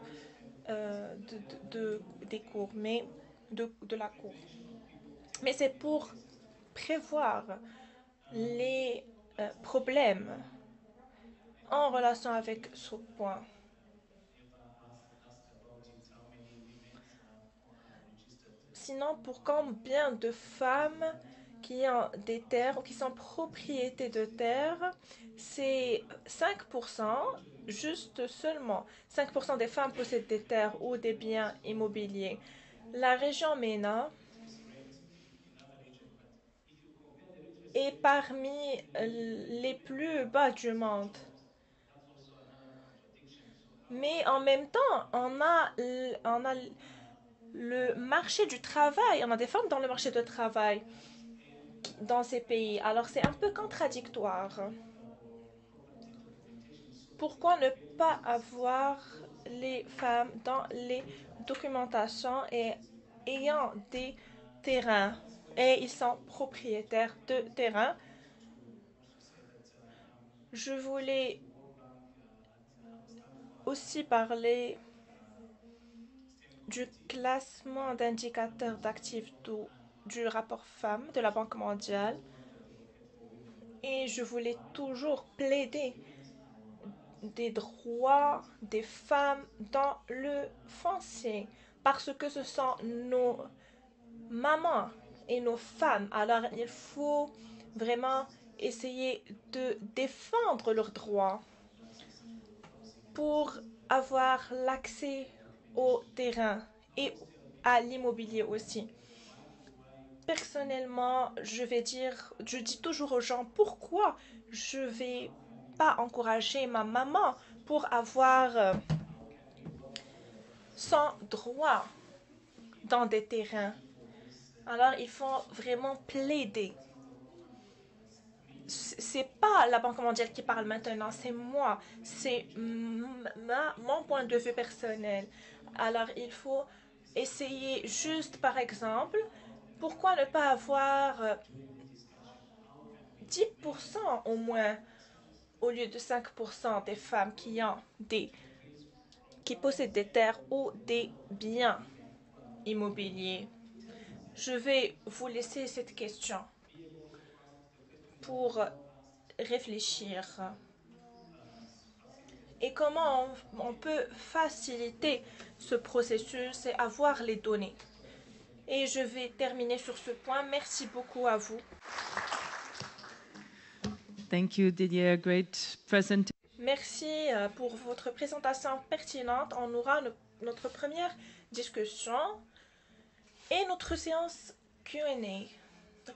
cours, mais de la cour. Mais c'est pour prévoir les problèmes en relation avec ce point. Sinon, pour combien de femmes qui ont des terres ou qui sont propriétés de terres, c'est 5%, juste seulement 5% des femmes possèdent des terres ou des biens immobiliers. La région MENA est parmi les plus bas du monde. Mais en même temps, on a le marché du travail, on a des femmes dans le marché du travail dans ces pays. Alors c'est un peu contradictoire. Pourquoi ne pas avoir les femmes dans les documentations et ayant des terrains et ils sont propriétaires de terrains? Je voulais aussi parler du classement d'indicateurs d'actifs du rapport femmes de la Banque mondiale. Et je voulais toujours plaider des droits des femmes dans le foncier parce que ce sont nos mamans et nos femmes. Alors il faut vraiment essayer de défendre leurs droits pour avoir l'accès au terrain et à l'immobilier aussi. Personnellement, je dis toujours aux gens pourquoi je vais pas encourager ma maman pour avoir son droit dans des terrains. Alors, il faut vraiment plaider. C'est pas la Banque mondiale qui parle maintenant, c'est moi. C'est mon point de vue personnel. Alors, il faut essayer juste, par exemple, pourquoi ne pas avoir 10% au moins au lieu de 5% des femmes qui possèdent des terres ou des biens immobiliers. Je vais vous laisser cette question pour réfléchir. Et comment on peut faciliter ce processus et avoir les données. Et je vais terminer sur ce point. Merci beaucoup à vous. Thank you, Didier. Great presentation. Merci pour votre présentation pertinente. On aura notre première discussion et notre séance Q&A,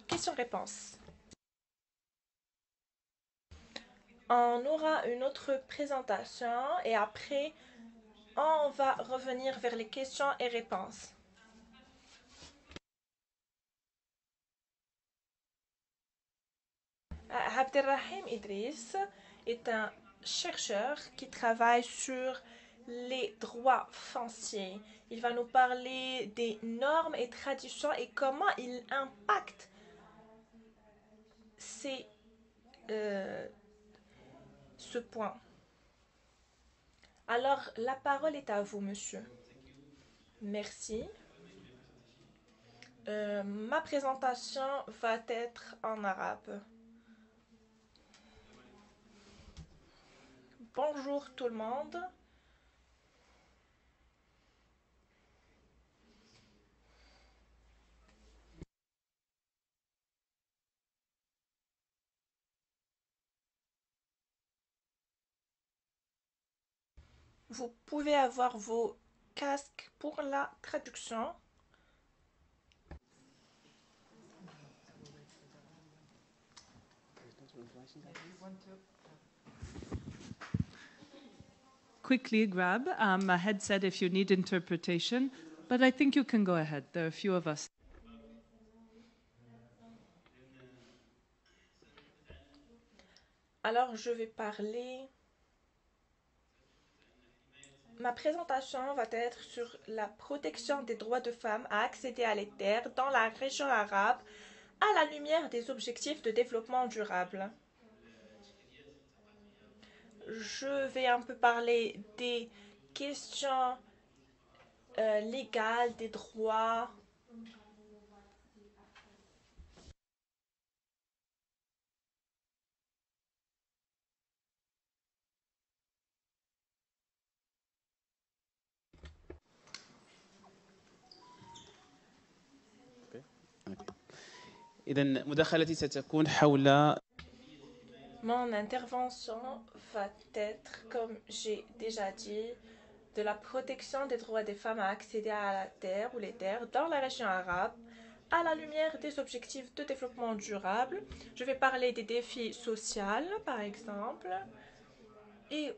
questions-réponses. On aura une autre présentation et après, on va revenir vers les questions et réponses. Abdelrahim Idriss est un chercheur qui travaille sur les droits fonciers. Il va nous parler des normes et traditions et comment ils impactent ces ce point. Alors, la parole est à vous, monsieur. Merci. Ma présentation va être en arabe. Bonjour tout le monde. Vous pouvez avoir vos casques pour la traduction. Quickly grab a headset if you need interpretation, but I think you can go ahead. There are a few of us. Alors, je vais parler. Ma présentation va être sur la protection des droits de femmes à accéder à les terres dans la région arabe à la lumière des objectifs de développement durable. Je vais un peu parler des questions légales, des droits. إذن مداخلتي ستكون حول Mon intervention va être, comme j'ai déjà dit, de la protection des droits des femmes à accéder à la terre ou les terres dans la région arabe à la lumière des objectifs de développement durable. Je vais parler des défis sociaux, par exemple, et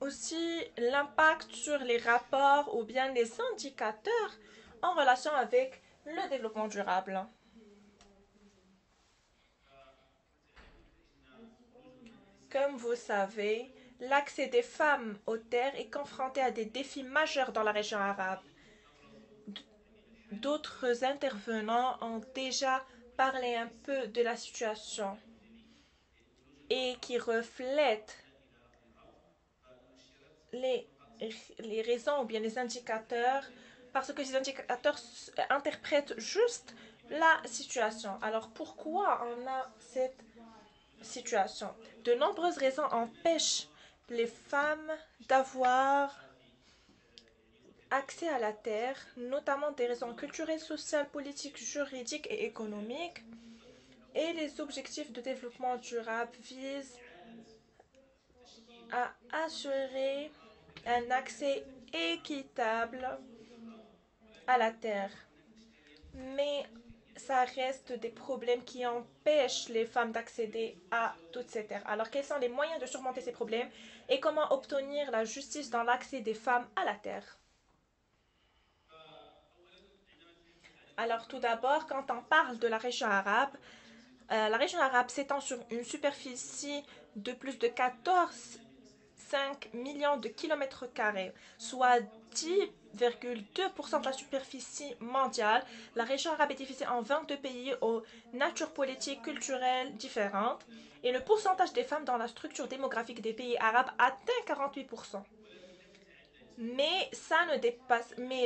aussi l'impact sur les rapports ou bien les indicateurs en relation avec le développement durable. Comme vous savez, l'accès des femmes aux terres est confronté à des défis majeurs dans la région arabe. D'autres intervenants ont déjà parlé un peu de la situation et qui reflète les raisons ou bien les indicateurs, parce que ces indicateurs interprètent juste la situation. Alors pourquoi on a cette situation? De nombreuses raisons empêchent les femmes d'avoir accès à la terre, notamment des raisons culturelles, sociales, politiques, juridiques et économiques. Et les objectifs de développement durable visent à assurer un accès équitable à la terre. Mais ça reste des problèmes qui empêchent les femmes d'accéder à toutes ces terres. Alors, quels sont les moyens de surmonter ces problèmes et comment obtenir la justice dans l'accès des femmes à la terre? Alors, tout d'abord, quand on parle de la région arabe s'étend sur une superficie de plus de 14,5 millions de kilomètres carrés, soit 10,2% de la superficie mondiale. La région arabe est divisée en 22 pays aux natures politiques, culturelles différentes, et le pourcentage des femmes dans la structure démographique des pays arabes atteint 48%. Mais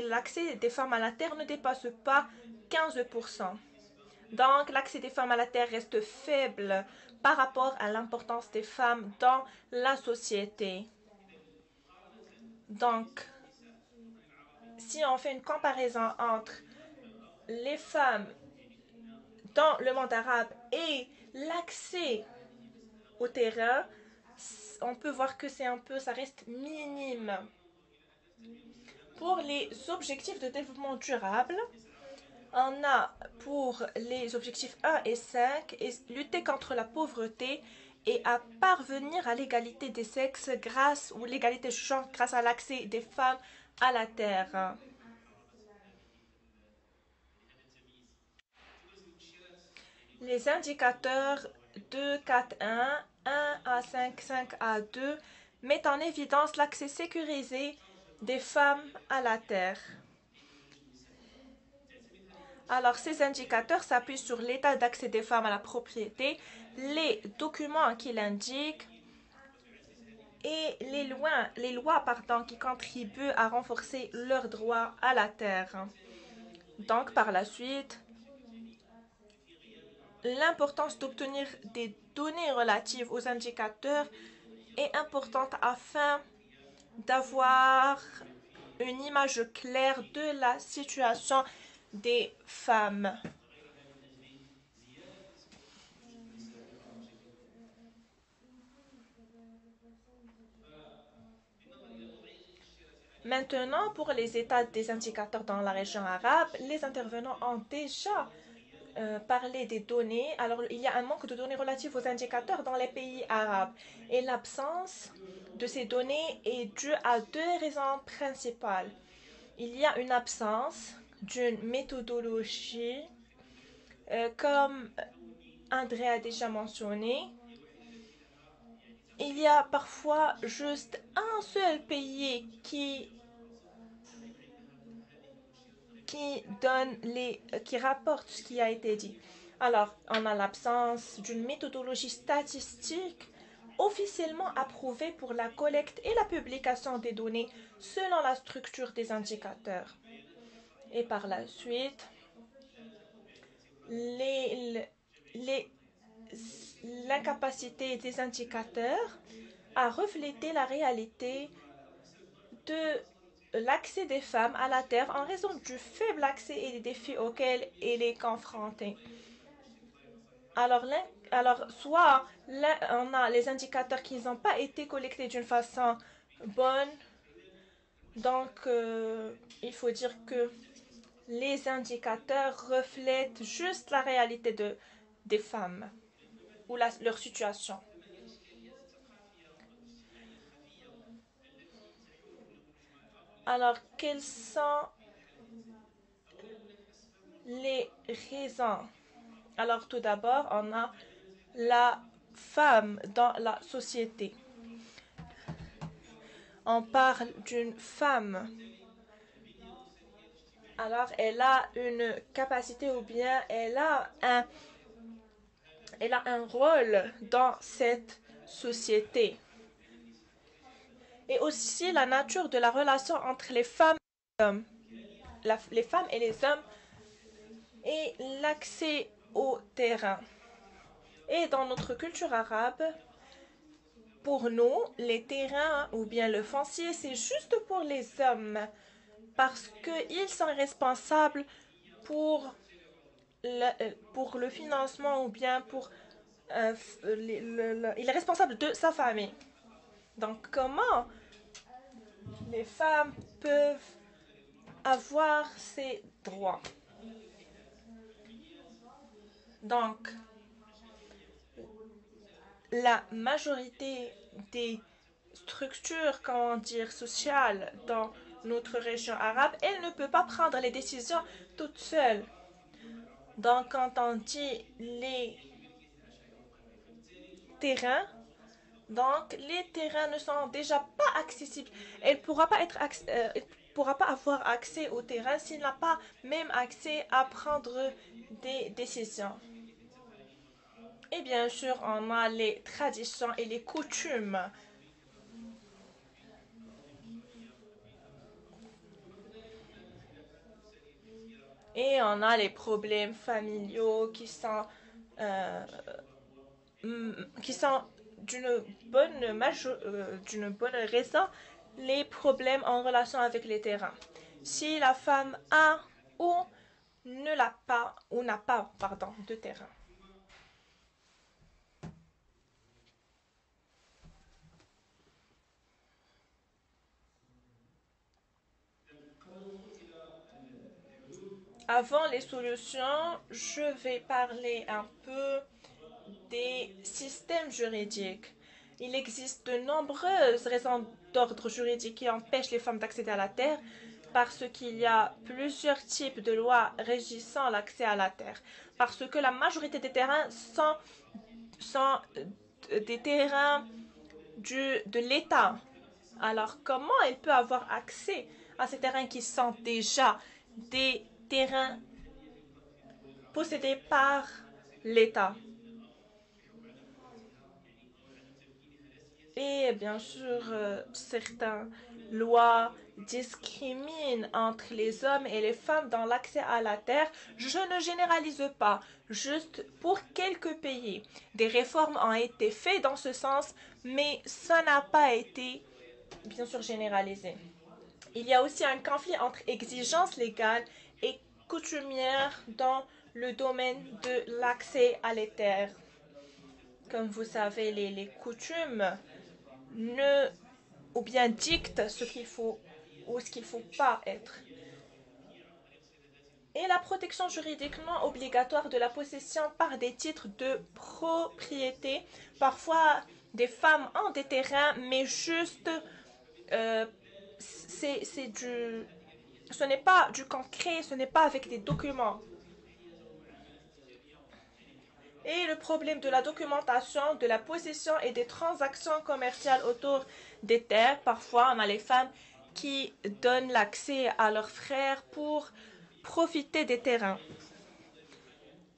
l'accès des femmes à la terre ne dépasse pas 15%. Donc, l'accès des femmes à la terre reste faible par rapport à l'importance des femmes dans la société. Donc, si on fait une comparaison entre les femmes dans le monde arabe et l'accès au terrain, on peut voir que ça reste minime. Pour les objectifs de développement durable, on a pour les objectifs 1 et 5 lutter contre la pauvreté et à parvenir à l'égalité des sexes ou l'égalité de genre grâce à l'accès des femmes à la terre. Les indicateurs 2.4.1, 1A5, 5A2 mettent en évidence l'accès sécurisé des femmes à la terre. Alors, ces indicateurs s'appuient sur l'état d'accès des femmes à la propriété, les documents qui l'indiquent et les lois qui contribuent à renforcer leurs droits à la terre. Donc, par la suite, l'importance d'obtenir des données relatives aux indicateurs est importante afin d'avoir une image claire de la situation des femmes. Maintenant, pour les états des indicateurs dans la région arabe, les intervenants ont déjà parlé des données. Alors, il y a un manque de données relatives aux indicateurs dans les pays arabes. Et l'absence de ces données est due à deux raisons principales. Il y a une absence d'une méthodologie, comme André a déjà mentionné. Il y a parfois juste un seul pays qui rapporte ce qui a été dit. Alors, on a l'absence d'une méthodologie statistique officiellement approuvée pour la collecte et la publication des données selon la structure des indicateurs. Et par la suite, l'incapacité des indicateurs à refléter la réalité de l'accès des femmes à la terre en raison du faible accès et des défis auxquels elle est confrontée. Alors, soit on a les indicateurs qui n'ont pas été collectés d'une façon bonne, donc il faut dire que les indicateurs reflètent juste la réalité des femmes ou leur situation. Alors, quelles sont les raisons? Alors, tout d'abord, on a la femme dans la société. On parle d'une femme. Alors, elle a une capacité ou bien elle a un rôle dans cette société. Et aussi la nature de la relation entre les femmes et les hommes. Les femmes et les hommes et l'accès au terrain. Et dans notre culture arabe, pour nous, les terrains ou bien le foncier, c'est juste pour les hommes parce qu'ils sont responsables pour le financement ou bien pour... il est responsable de sa famille. Donc, comment les femmes peuvent avoir ces droits? Donc, la majorité des structures, comment dire, sociales dans notre région arabe, elle ne peut pas prendre les décisions toute seule. Donc, quand on dit les terrains, donc les terrains ne sont déjà pas accessibles. Elle ne pourra pas avoir accès au terrain s'il n'a pas même accès à prendre des décisions. Et bien sûr, on a les traditions et les coutumes. Et on a les problèmes familiaux qui sont d'une bonne raison les problèmes en relation avec les terrains. Si la femme a ou n'a pas de terrain. Avant les solutions, je vais parler un peu des systèmes juridiques. Il existe de nombreuses raisons d'ordre juridique qui empêchent les femmes d'accéder à la terre parce qu'il y a plusieurs types de lois régissant l'accès à la terre. Parce que la majorité des terrains sont des terrains de l'État. Alors, comment elle peut avoir accès à ces terrains qui sont déjà des terrains possédés par l'État. Et bien sûr, certaines lois discriminent entre les hommes et les femmes dans l'accès à la terre. Je ne généralise pas, juste pour quelques pays. Des réformes ont été faites dans ce sens, mais ça n'a pas été, bien sûr, généralisé. Il y a aussi un conflit entre exigences légales et coutumières dans le domaine de l'accès à la terre. Comme vous savez, les coutumes ou bien dictent ce qu'il faut ou ce qu'il ne faut pas être. Et la protection juridiquement obligatoire de la possession par des titres de propriété. Parfois, des femmes ont des terrains, mais juste, ce n'est pas du concret, ce n'est pas avec des documents. Et le problème de la documentation, de la possession et des transactions commerciales autour des terres. Parfois, on a les femmes qui donnent l'accès à leurs frères pour profiter des terrains.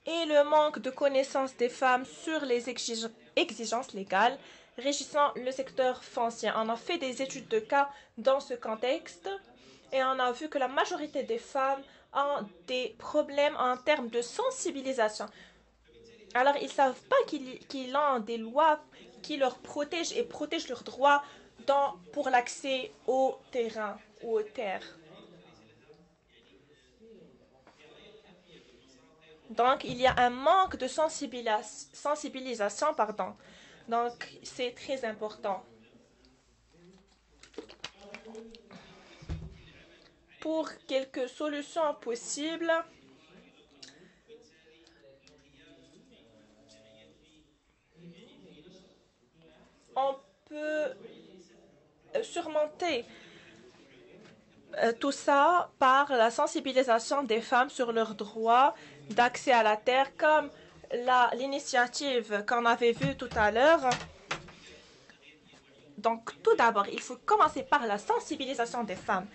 Et le manque de connaissances des femmes sur les exigences légales régissant le secteur foncier. On a fait des études de cas dans ce contexte et on a vu que la majorité des femmes ont des problèmes en termes de sensibilisation. Alors, ils ne savent pas qu'ils ont des lois qui leur protègent et protègent leurs droits pour l'accès au terrain ou aux terres. Donc, il y a un manque de sensibilisation. Donc, c'est très important. Pour quelques solutions possibles, on peut surmonter tout ça par la sensibilisation des femmes sur leurs droits d'accès à la terre, comme l'initiative qu'on avait vue tout à l'heure. Donc, tout d'abord, il faut commencer par la sensibilisation des femmes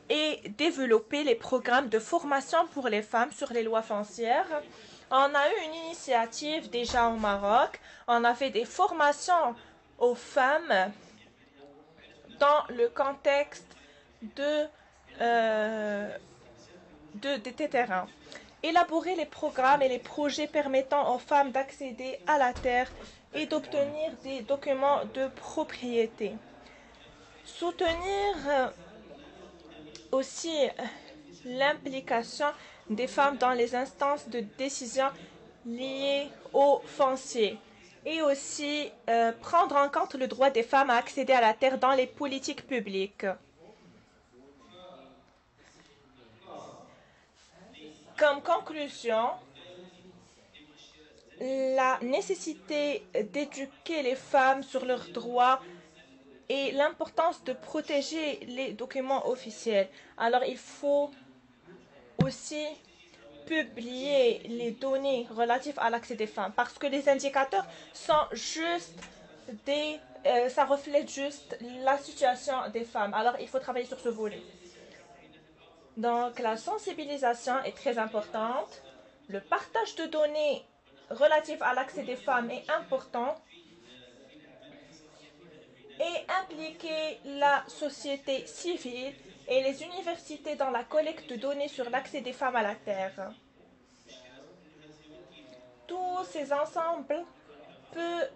et développer les programmes de formation pour les femmes sur les lois foncières. On a eu une initiative déjà au Maroc. On a fait des formations aux femmes dans le contexte des terrains. Élaborer les programmes et les projets permettant aux femmes d'accéder à la terre et d'obtenir des documents de propriété. Soutenir aussi l'implication des femmes dans les instances de décision liées aux fonciers. Et aussi prendre en compte le droit des femmes à accéder à la terre dans les politiques publiques. Comme conclusion, la nécessité d'éduquer les femmes sur leurs droits et l'importance de protéger les documents officiels. Alors, il faut aussi publier les données relatives à l'accès des femmes parce que les indicateurs sont juste ça reflète juste la situation des femmes. Alors, il faut travailler sur ce volet. Donc, la sensibilisation est très importante. Le partage de données relatives à l'accès des femmes est important. Et impliquer la société civile et les universités dans la collecte de données sur l'accès des femmes à la terre. Tous ces ensembles peuvent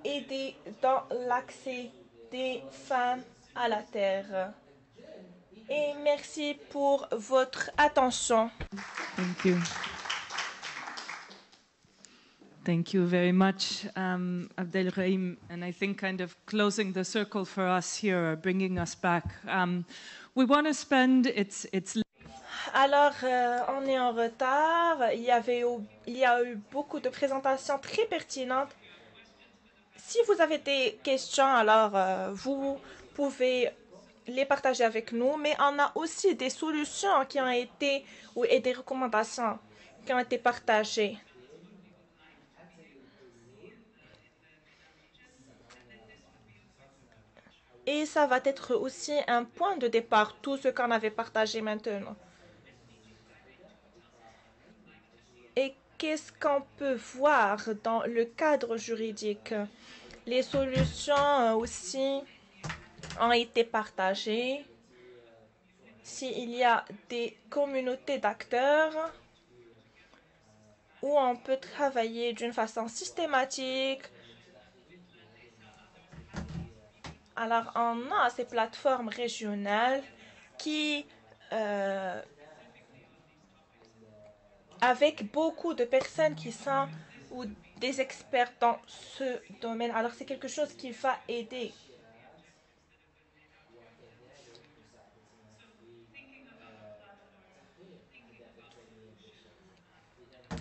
aider dans l'accès des femmes à la terre. Et merci pour votre attention. Thank you. Thank you very much, Abdelrahim. And I think kind of closing the circle for us here, bringing us back. We want to spend Alors, on est en retard. Il y a eu beaucoup de présentations très pertinentes. Si vous avez des questions, alors vous pouvez les partager avec nous. Mais on a aussi des solutions qui ont été, et des recommandations qui ont été partagées. Et ça va être aussi un point de départ, tout ce qu'on avait partagé maintenant. Et qu'est-ce qu'on peut voir dans le cadre juridique? Les solutions aussi ont été partagées. S'il y a des communautés d'acteurs où on peut travailler d'une façon systématique, alors on a ces plateformes régionales qui, avec beaucoup de personnes qui sont ou des experts dans ce domaine, alors c'est quelque chose qui va aider.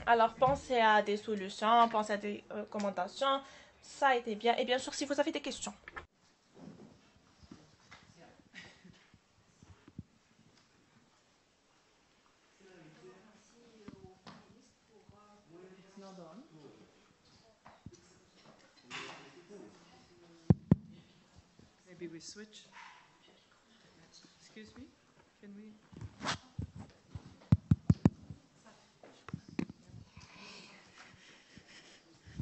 Alors, pensez à des solutions, pensez à des recommandations. Ça a été bien. Et bien sûr, si vous avez des questions. Maybe we switch. Excuse me, can we?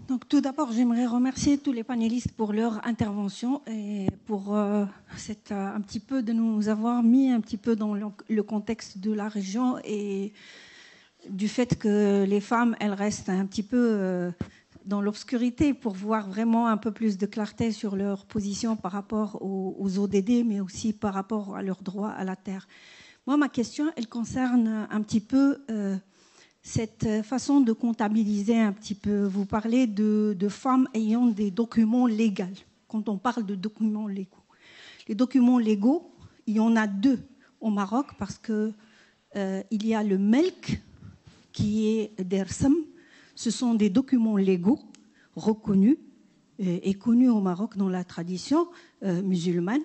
Donc, tout d'abord, j'aimerais remercier tous les panélistes pour leur intervention et pour un petit peu de nous avoir mis un petit peu dans le contexte de la région et du fait que les femmes, elles restent un petit peu dans l'obscurité pour voir vraiment un peu plus de clarté sur leur position par rapport aux ODD, mais aussi par rapport à leur droit à la terre. Moi, ma question, elle concerne un petit peu cette façon de comptabiliser un petit peu. Vous parlez de femmes ayant des documents légaux. Quand on parle de documents légaux, les documents légaux, il y en a deux au Maroc parce que il y a le MELK qui est d'Ersam. Ce sont des documents légaux reconnus et connus au Maroc dans la tradition musulmane.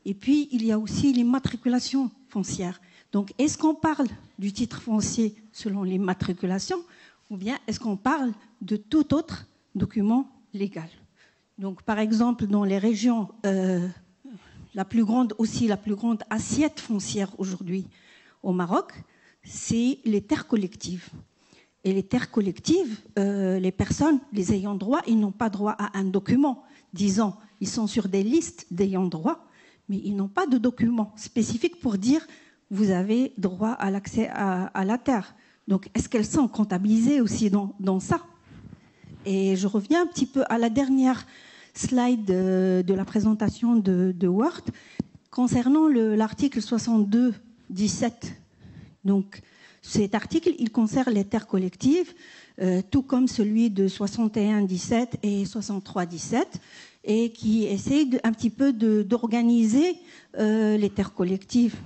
Et puis, il y a aussi l'immatriculation foncière. Donc, est-ce qu'on parle du titre foncier selon l'immatriculation ou bien est-ce qu'on parle de tout autre document légal? Donc, par exemple, dans les régions, la plus grande assiette foncière aujourd'hui au Maroc, c'est les terres collectives. Et les terres collectives, les personnes, les ayants droit, ils n'ont pas droit à un document. Disons, ils sont sur des listes d'ayants droit, mais ils n'ont pas de document spécifique pour dire vous avez droit à l'accès à la terre. Donc, est-ce qu'elles sont comptabilisées aussi dans ça? Et je reviens un petit peu à la dernière slide de la présentation de Word concernant l'article 62.17. Donc, cet article, il concerne les terres collectives, tout comme celui de 61.17 et 63.17, et qui essaye un petit peu d'organiser les terres collectives.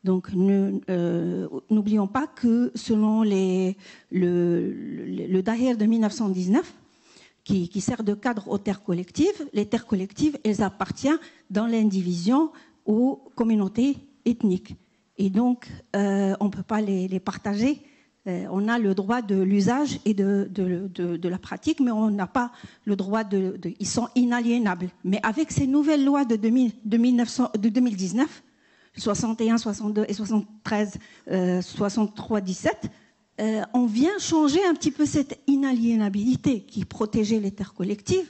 Donc, n'oublions pas que selon le Dahir de 1919, qui sert de cadre aux terres collectives, les terres collectives, elles appartiennent dans l'indivision aux communautés ethniques. Et donc, on ne peut pas les partager. On a le droit de l'usage et de la pratique, mais on n'a pas le droit ils sont inaliénables. Mais avec ces nouvelles lois de 2019, 61, 62 et 73, 63, 17, on vient changer un petit peu cette inaliénabilité qui protégeait les terres collectives.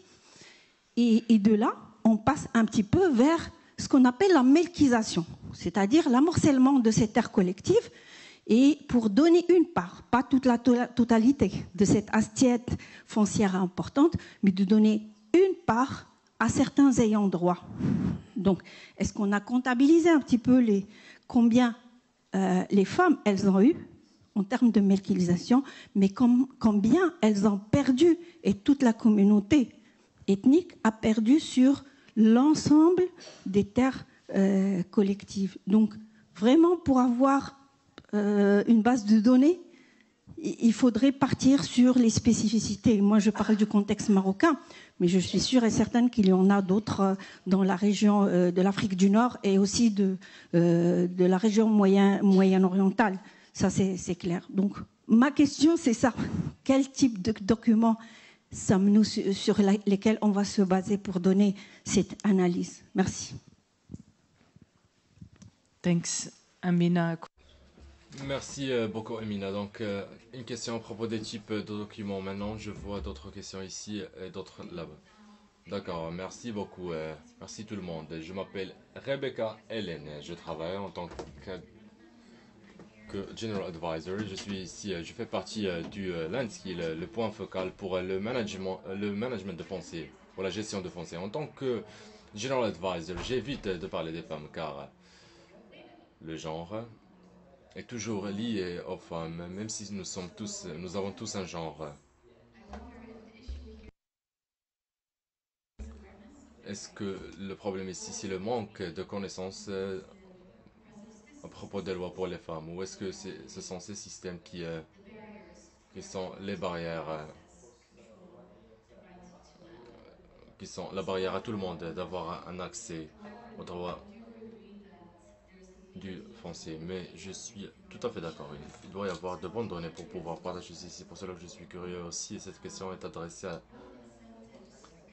Et de là, on passe un petit peu vers ce qu'on appelle la melkisation, c'est-à-dire l'amorcellement de ces terres collectives, et pour donner une part, pas toute la totalité de cette assiette foncière importante, mais de donner une part à certains ayants droit. Donc, est-ce qu'on a comptabilisé un petit peu combien les femmes, elles ont eu en termes de melkilisation, mais combien elles ont perdu, et toute la communauté ethnique a perdu sur l'ensemble des terres collectives. Donc, vraiment, pour avoir une base de données, il faudrait partir sur les spécificités. Moi, je parle du contexte marocain, mais je suis sûre et certaine qu'il y en a d'autres dans la région de l'Afrique du Nord et aussi de la région moyen-orientale. Ça, c'est clair. Donc, ma question, c'est ça. Quel type de documents sommes-nous sur lesquels on va se baser pour donner cette analyse? Merci. Thanks, Amina. Merci beaucoup, Emina. Donc, une question à propos des types de documents. Maintenant, je vois d'autres questions ici et d'autres là-bas. D'accord, merci beaucoup. Merci tout le monde. Je m'appelle Rebecca Hélène. Je travaille en tant que General Advisor. Je suis ici, je fais partie du Landskill, le point focal pour le management de foncier, pour la gestion de foncier. En tant que General Advisor, j'évite de parler des femmes car le genre est toujours lié aux femmes, même si nous avons tous un genre. Est-ce que le problème ici, c'est le manque de connaissances à propos des lois pour les femmes, ou est-ce que ce sont ces systèmes qui sont les barrières, qui sont la barrière à tout le monde d'avoir un accès au droit du foncier? Mais je suis tout à fait d'accord. Il doit y avoir de bonnes données pour pouvoir partager ceci. C'est pour cela que je suis curieux aussi. Et cette question est adressée à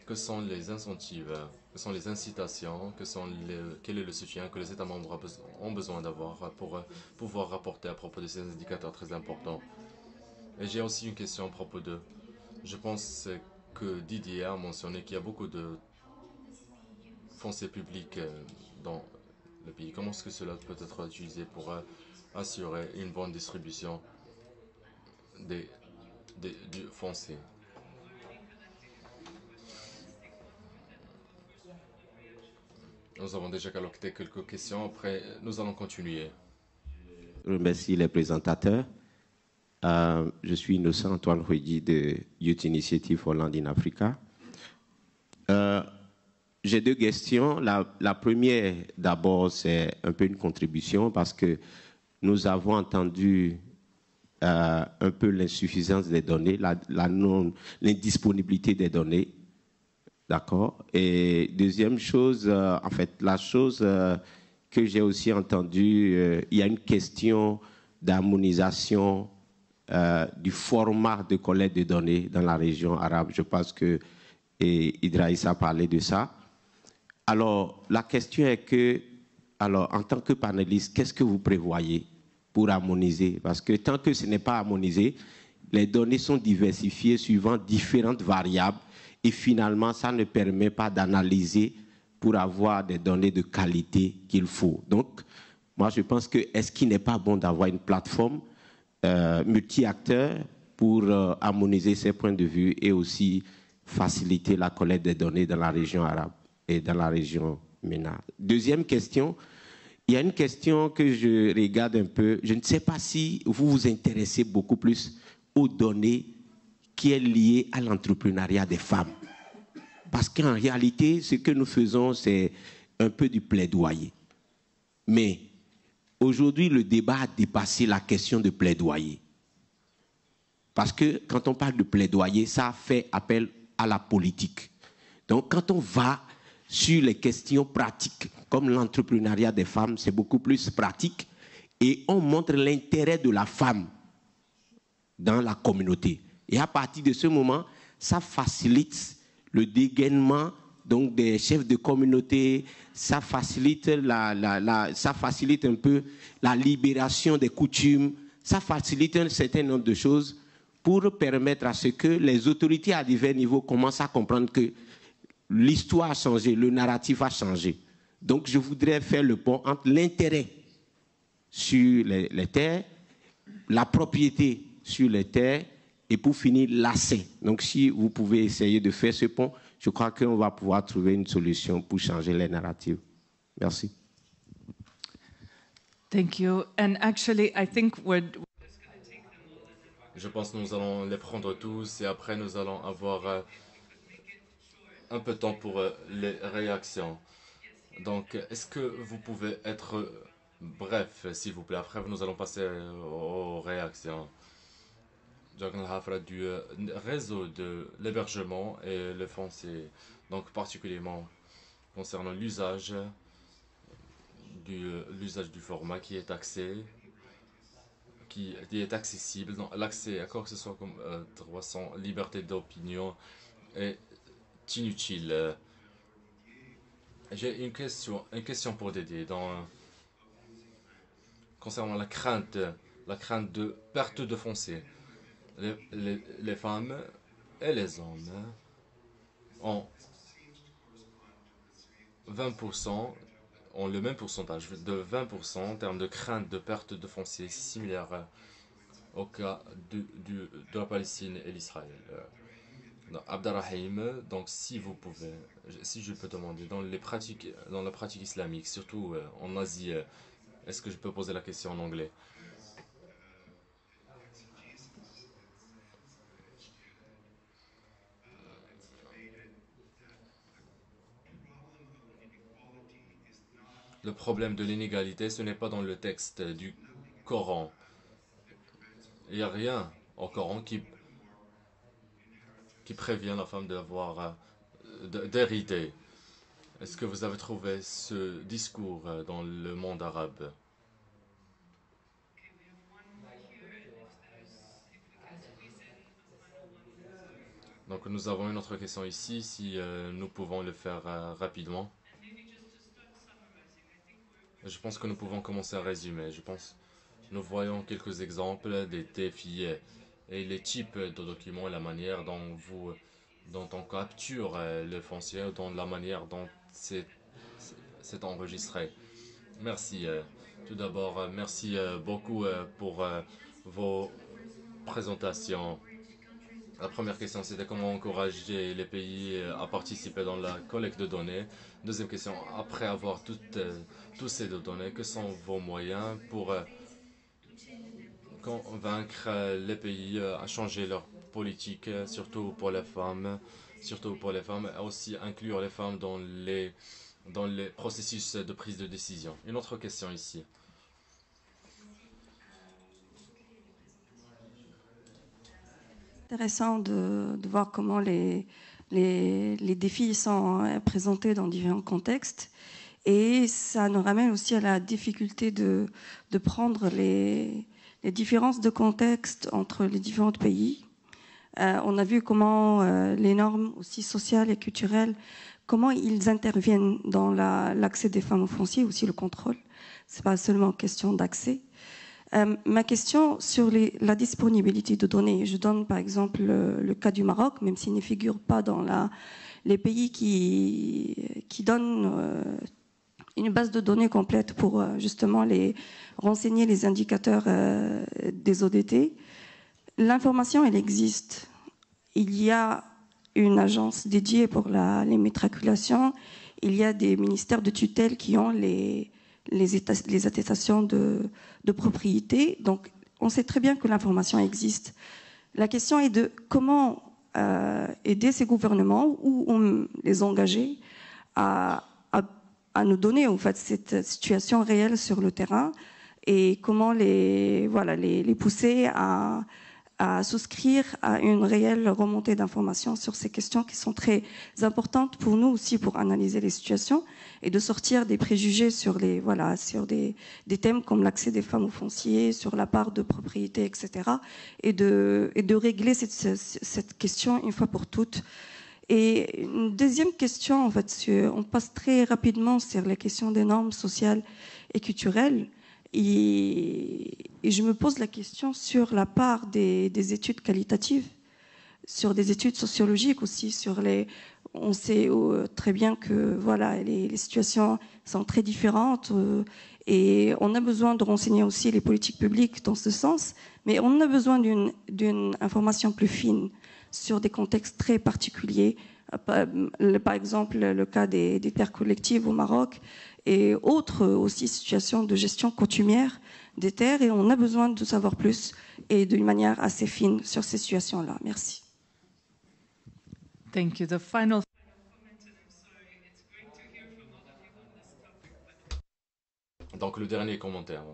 que sont les incentives, que sont les incitations, quel est le soutien que les États membres ont besoin d'avoir pour pouvoir rapporter à propos de ces indicateurs très importants. Et j'ai aussi une question à propos de... Je pense que Didier a mentionné qu'il y a beaucoup de foncier public dans le pays. Comment est-ce que cela peut être utilisé pour assurer une bonne distribution du foncier? Nous avons déjà collecté quelques questions. Après, nous allons continuer. Je remercie les présentateurs. Je suis Innocent Antoine Ruedi de Youth Initiative Holland in Africa. J'ai deux questions. La première, d'abord, c'est un peu une contribution parce que nous avons entendu un peu l'insuffisance des données, l'indisponibilité des données. D'accord. Et deuxième chose, en fait, la chose que j'ai aussi entendue, il y a une question d'harmonisation du format de collecte de données dans la région arabe. Je pense que Idraïs a parlé de ça. Alors, la question est que, alors, en tant que panéliste, qu'est-ce que vous prévoyez pour harmoniser? Parce que tant que ce n'est pas harmonisé, les données sont diversifiées suivant différentes variables et finalement, ça ne permet pas d'analyser pour avoir des données de qualité qu'il faut. Donc, moi, je pense que est-ce qu'il n'est pas bon d'avoir une plateforme multi-acteurs pour harmoniser ces points de vue et aussi faciliter la collecte des données dans la région arabe et dans la région MENA. Deuxième question, il y a une question que je regarde un peu. Je ne sais pas si vous vous intéressez beaucoup plus aux données qui est liée à l'entrepreneuriat des femmes. Parce qu'en réalité, ce que nous faisons, c'est un peu du plaidoyer. Mais aujourd'hui, le débat a dépassé la question de plaidoyer. Parce que quand on parle de plaidoyer, ça fait appel à la politique. Donc, quand on va sur les questions pratiques, comme l'entrepreneuriat des femmes, c'est beaucoup plus pratique, et on montre l'intérêt de la femme dans la communauté. Et à partir de ce moment, ça facilite le dégainement donc des chefs de communauté, ça facilite ça facilite un peu la libération des coutumes, ça facilite un certain nombre de choses pour permettre à ce que les autorités à divers niveaux commencent à comprendre que l'histoire a changé, le narratif a changé. Donc je voudrais faire le pont entre l'intérêt sur les terres, la propriété sur les terres, et pour finir, l'accès. Donc, si vous pouvez essayer de faire ce pont, je crois qu'on va pouvoir trouver une solution pour changer les narratives. Merci. Thank you. And actually, I think Je pense que nous allons les prendre tous et après nous allons avoir un peu de temps pour les réactions. Donc, est-ce que vous pouvez être bref, s'il vous plaît? Après, nous allons passer aux réactions. Du réseau de l'hébergement et le foncier, donc particulièrement concernant l'usage du format qui est accessible. L'accès à quoi que ce soit comme droit sans liberté d'opinion est inutile. J'ai une question pour Dédé concernant la crainte la crainte de perte de foncier. Les femmes et les hommes ont 20%, ont le même pourcentage de 20% en termes de crainte de perte de foncier, similaire au cas de la Palestine et l'Israël. Abdelrahim, donc si vous pouvez, si je peux demander, dans la pratique islamique, surtout en Asie, est-ce que je peux poser la question en anglais? Le problème de l'inégalité, ce n'est pas dans le texte du Coran. Il n'y a rien au Coran qui prévient la femme d'hériter. Est-ce que vous avez trouvé ce discours dans le monde arabe? Donc nous avons une autre question ici, si nous pouvons le faire rapidement. Je pense que nous pouvons commencer à résumer. Nous voyons quelques exemples des défis et les types de documents, la manière dont on capture le foncier, dans la manière dont c'est enregistré. Merci. Tout d'abord, merci beaucoup pour vos présentations. La première question, c'était comment encourager les pays à participer dans la collecte de données. Deuxième question, après avoir tous ces données, que sont vos moyens pour convaincre les pays à changer leur politique, surtout pour les femmes, et aussi inclure les femmes dans les processus de prise de décision. Une autre question ici. Intéressant de voir comment les défis sont présentés dans différents contextes. Et ça nous ramène aussi à la difficulté de prendre les différences de contexte entre les différents pays. On a vu comment les normes aussi sociales et culturelles, comment ils interviennent dans l'accès des femmes au foncier, aussi le contrôle. Ce n'est pas seulement question d'accès. Ma question sur la disponibilité de données, je donne par exemple le cas du Maroc, même s'il ne figure pas dans les pays qui donnent une base de données complète pour justement renseigner les indicateurs des ODT. L'information, elle existe. Il y a une agence dédiée pour l'immatriculation. Il y a des ministères de tutelle qui ont les attestations de propriété. Donc, on sait très bien que l'information existe. La question est de comment aider ces gouvernements ou les engager à nous donner en fait cette situation réelle sur le terrain et comment les pousser à souscrire à une réelle remontée d'informations sur ces questions qui sont très importantes pour nous aussi pour analyser les situations et de sortir des préjugés sur des thèmes comme l'accès des femmes au foncier, sur la part de propriété, etc. et de régler cette question une fois pour toutes. Et une deuxième question, en fait, on passe très rapidement sur les questions des normes sociales et culturelles. Et je me pose la question sur la part des études qualitatives, sur des études sociologiques aussi, on sait très bien que les situations sont très différentes et on a besoin de renseigner aussi les politiques publiques dans ce sens, mais on a besoin d'une information plus fine sur des contextes très particuliers. Par exemple, le cas des terres collectives au Maroc et autres aussi situations de gestion coutumière des terres. Et on a besoin de savoir plus et d'une manière assez fine sur ces situations-là. Merci. Thank you. The final. Donc le dernier commentaire.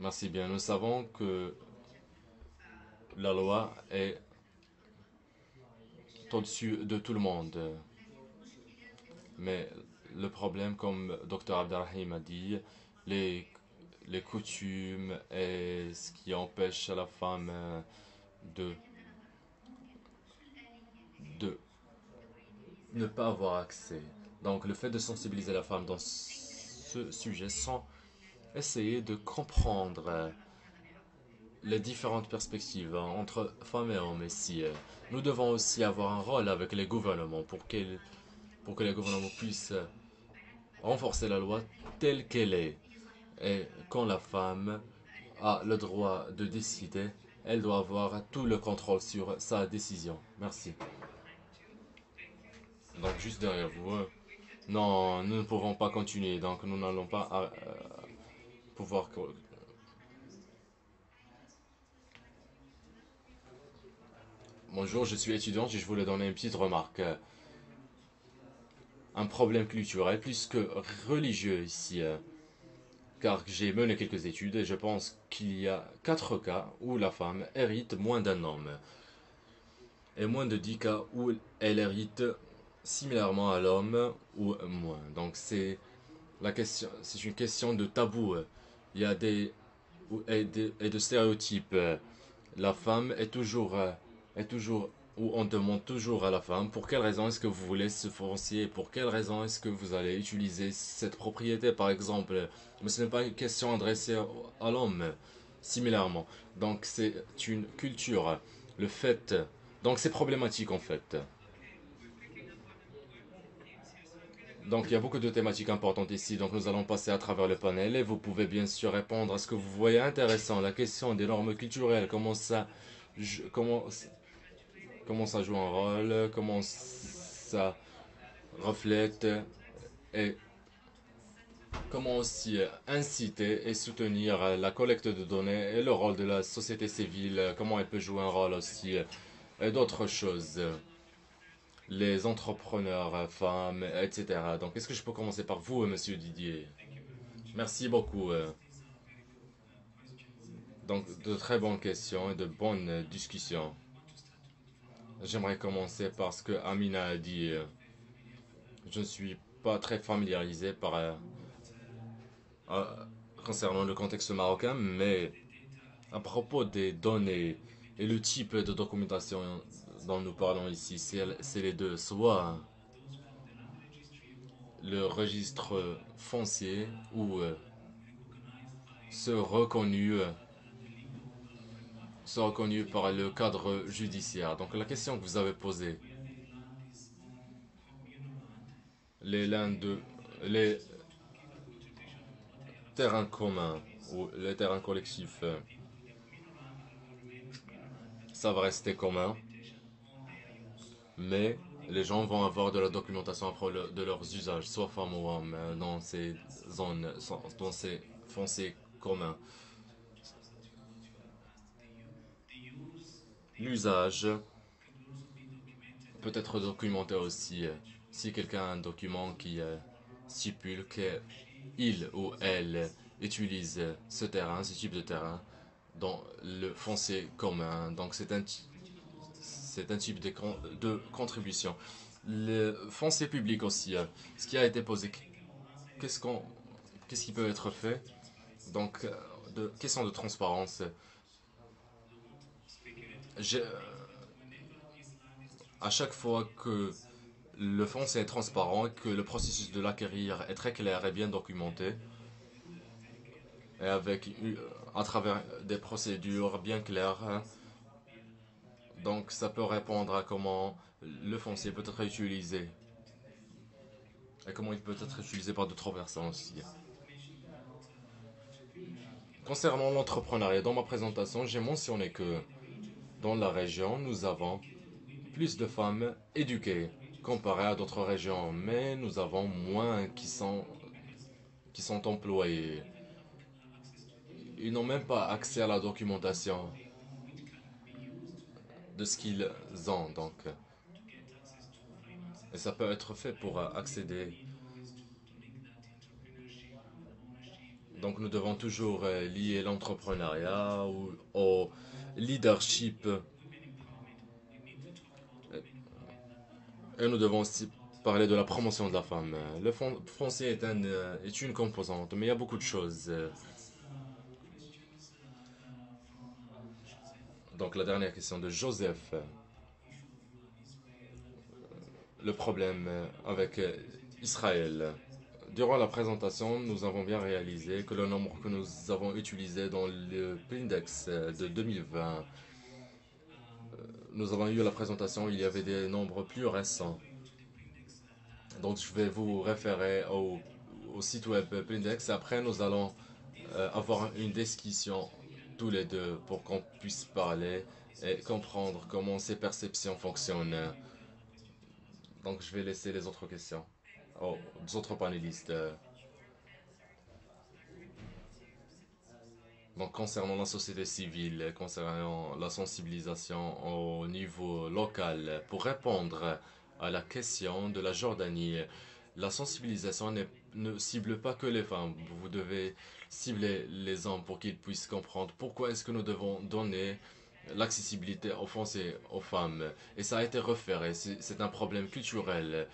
Merci bien. Nous savons que la loi est au-dessus de tout le monde. Mais le problème, comme Dr Abdelrahim a dit, les coutumes et ce qui empêche la femme de ne pas avoir accès. Donc le fait de sensibiliser la femme dans ce sujet sans essayer de comprendre les différentes perspectives entre femmes et hommes ici. Nous devons aussi avoir un rôle avec les gouvernements pour que les gouvernements puissent renforcer la loi telle qu'elle est. Et quand la femme a le droit de décider, elle doit avoir tout le contrôle sur sa décision. Merci. Donc juste derrière vous. Non, nous ne pouvons pas continuer, donc nous n'allons pas pouvoir... Bonjour, je suis étudiant et je voulais donner une petite remarque. Un problème culturel plus que religieux ici. Car j'ai mené quelques études et je pense qu'il y a 4 cas où la femme hérite moins d'un homme. Et moins de 10 cas où elle hérite similairement à l'homme ou moins. Donc c'est une question de tabou. Il y a des de stéréotypes. La femme est toujours où on demande toujours à la femme pour quelle raison est-ce que vous voulez ce foncier, pour quelle raison est-ce que vous allez utiliser cette propriété par exemple. Mais ce n'est pas une question adressée à l'homme similairement. Donc c'est une culture. Le fait, donc c'est problématique en fait. Donc il y a beaucoup de thématiques importantes ici, donc nous allons passer à travers le panel et vous pouvez bien sûr répondre à ce que vous voyez intéressant, la question des normes culturelles, comment ça joue un rôle, comment ça reflète et comment aussi inciter et soutenir la collecte de données et le rôle de la société civile, comment elle peut jouer un rôle aussi et d'autres choses. Les entrepreneurs, femmes, etc. Donc, est-ce que je peux commencer par vous, monsieur Didier? Merci beaucoup. Donc, de très bonnes questions et de bonnes discussions. J'aimerais commencer par ce que Amina a dit. Je ne suis pas très familiarisé concernant le contexte marocain, mais à propos des données et le type de documentation dont nous parlons ici, c'est les deux. Soit le registre foncier ou ceux reconnus par le cadre judiciaire. Donc la question que vous avez posée, les terrains communs ou les terrains collectifs, ça va rester commun, mais les gens vont avoir de la documentation de leurs usages, soit femmes ou hommes, dans ces zones, dans ces fonciers communs. L'usage peut être documenté aussi. Si quelqu'un a un document qui stipule qu'il ou elle utilise ce type de terrain, dans le foncier commun. Donc c'est un type de contribution. Le foncier public aussi, ce qui a été posé, qu'est-ce qui peut être fait? Donc, question de transparence. À chaque fois que le foncier est transparent, que le processus de l'acquérir est très clair et bien documenté, et à travers des procédures bien claires, donc ça peut répondre à comment le foncier peut être utilisé et comment il peut être utilisé par d'autres personnes aussi. Concernant l'entrepreneuriat, dans ma présentation, j'ai mentionné que dans la région, nous avons plus de femmes éduquées comparé à d'autres régions, mais nous avons moins qui sont employées. Ils n'ont même pas accès à la documentation de ce qu'ils ont, donc. Et ça peut être fait pour accéder. Donc nous devons toujours lier l'entrepreneuriat au leadership. Et nous devons aussi parler de la promotion de la femme. Le foncier est une composante, mais il y a beaucoup de choses. Donc la dernière question de Joseph. Le problème avec Israël Durant la présentation, nous avons bien réalisé que le nombre que nous avons utilisé dans le Plindex de 2020, nous avons eu la présentation, il y avait des nombres plus récents. Donc je vais vous référer au site web Plindex. Après, nous allons avoir une discussion tous les deux pour qu'on puisse parler et comprendre comment ces perceptions fonctionnent. Donc je vais laisser les autres questions aux autres panélistes. Donc concernant la société civile, concernant la sensibilisation au niveau local, pour répondre à la question de la Jordanie, la sensibilisation ne cible pas que les femmes. Vous devez cibler les hommes pour qu'ils puissent comprendre pourquoi est-ce que nous devons donner l'accessibilité aux Français et aux femmes. Et ça a été référé, c'est un problème culturel.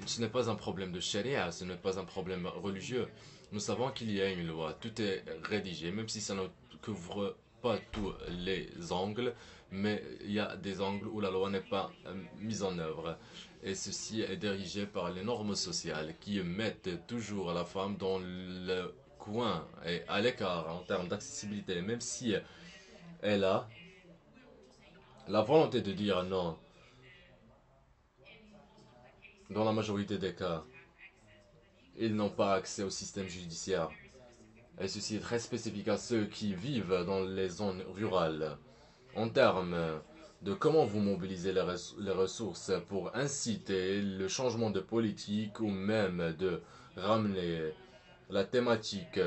Ce n'est pas un problème de charia, ce n'est pas un problème religieux. Nous savons qu'il y a une loi, tout est rédigé, même si ça ne couvre pas tous les angles, mais il y a des angles où la loi n'est pas mise en œuvre. Et ceci est dirigé par les normes sociales qui mettent toujours la femme dans le coin et à l'écart en termes d'accessibilité, même si elle a la volonté de dire non. Dans la majorité des cas, ils n'ont pas accès au système judiciaire. Et ceci est très spécifique à ceux qui vivent dans les zones rurales. En termes de comment vous mobilisez les ressources pour inciter le changement de politique ou même de ramener la thématique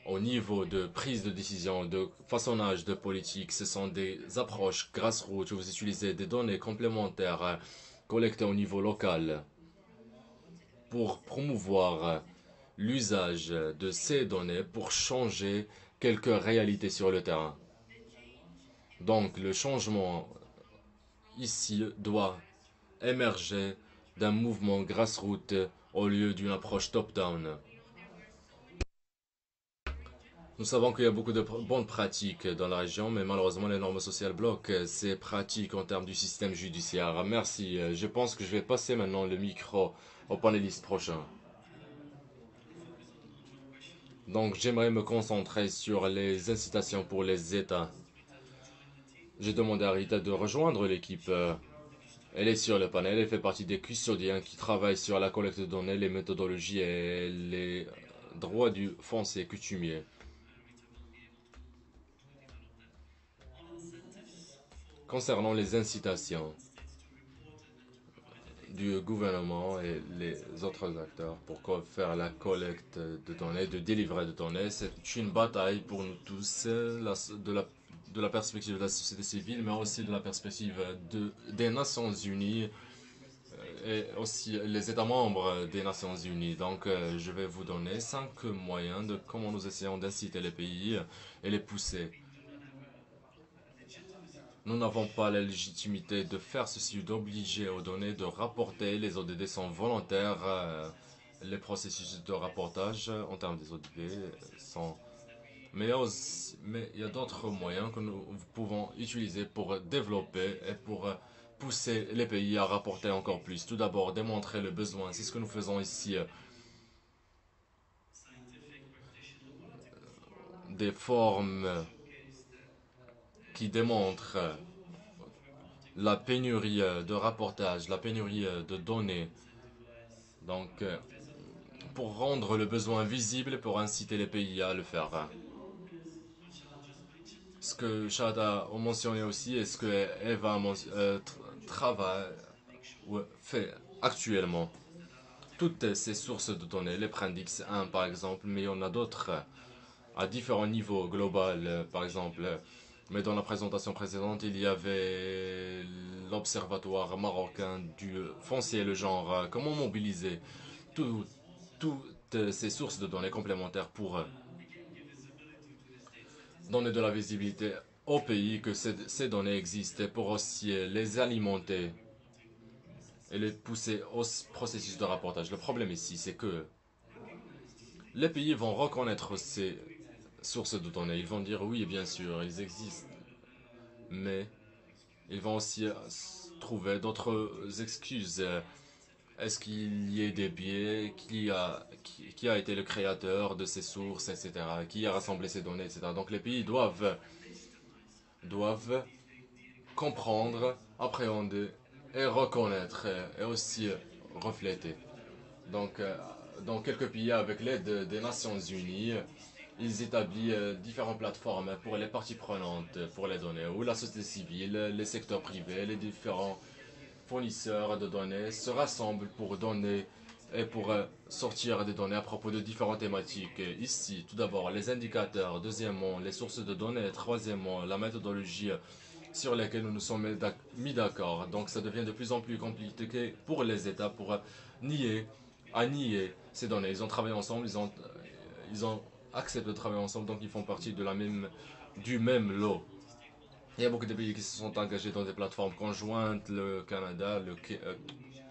au niveau de prise de décision, de façonnage de politique, ce sont des approches grassroots où vous utilisez des données complémentaires collectées au niveau local pour promouvoir l'usage de ces données pour changer quelques réalités sur le terrain. Donc le changement ici doit émerger d'un mouvement grassroots au lieu d'une approche top-down. Nous savons qu'il y a beaucoup de bonnes pratiques dans la région, mais malheureusement les normes sociales bloquent ces pratiques en termes du système judiciaire. Merci. Je pense que je vais passer maintenant le micro au panéliste prochain. Donc j'aimerais me concentrer sur les incitations pour les États. J'ai demandé à Rita de rejoindre l'équipe. Elle est sur le panel, elle fait partie des custodiens qui travaillent sur la collecte de données, les méthodologies et les droits du foncier coutumier. Concernant les incitations du gouvernement et les autres acteurs pour faire la collecte de données, de délivrer de données, c'est une bataille pour nous tous, de la perspective de la société civile, mais aussi de la perspective des Nations Unies et aussi les États membres des Nations Unies. Donc je vais vous donner 5 moyens de comment nous essayons d'inciter les pays et les pousser. Nous n'avons pas la légitimité de faire ceci, d'obliger aux données de rapporter. Les ODD sont volontaires. Les processus de rapportage en termes des ODD sont... Mais il y a d'autres moyens que nous pouvons utiliser pour développer et pour pousser les pays à rapporter encore plus. Tout d'abord, démontrer le besoin. C'est ce que nous faisons ici. Des formes qui démontrent la pénurie de rapportage, la pénurie de données. Donc, pour rendre le besoin visible, pour inciter les pays à le faire. Ce que Chad a mentionné aussi, et ce que Eva travaille ou fait actuellement. Toutes ces sources de données, les Prendix 1 par exemple, mais il y en a d'autres à différents niveaux, global par exemple. Mais dans la présentation précédente, il y avait l'Observatoire marocain du foncier et le genre. Comment mobiliser toutes ces sources de données complémentaires pour donner de la visibilité au pays que ces données existent, pour aussi les alimenter et les pousser au processus de rapportage. Le problème ici, c'est que les pays vont reconnaître ces sources de données. Ils vont dire oui, bien sûr, ils existent. Mais ils vont aussi trouver d'autres excuses. est-ce qu'il y ait des biais, qui a été le créateur de ces sources, etc., qui a rassemblé ces données, etc. Donc les pays doivent comprendre, appréhender et reconnaître et aussi refléter. Donc, dans quelques pays, avec l'aide des Nations Unies, ils établissent différentes plateformes pour les parties prenantes pour les données, où la société civile, les secteurs privés, les différents fournisseurs de données se rassemblent pour donner et pour sortir des données à propos de différentes thématiques. Ici, tout d'abord, les indicateurs, deuxièmement, les sources de données, troisièmement, la méthodologie sur lesquelles nous nous sommes mis d'accord. Donc ça devient de plus en plus compliqué pour les États pour nier ces données. Ils ont travaillé ensemble, ils ont accepté de travailler ensemble, donc ils font partie du même lot. Il y a beaucoup de pays qui se sont engagés dans des plateformes conjointes, le Canada,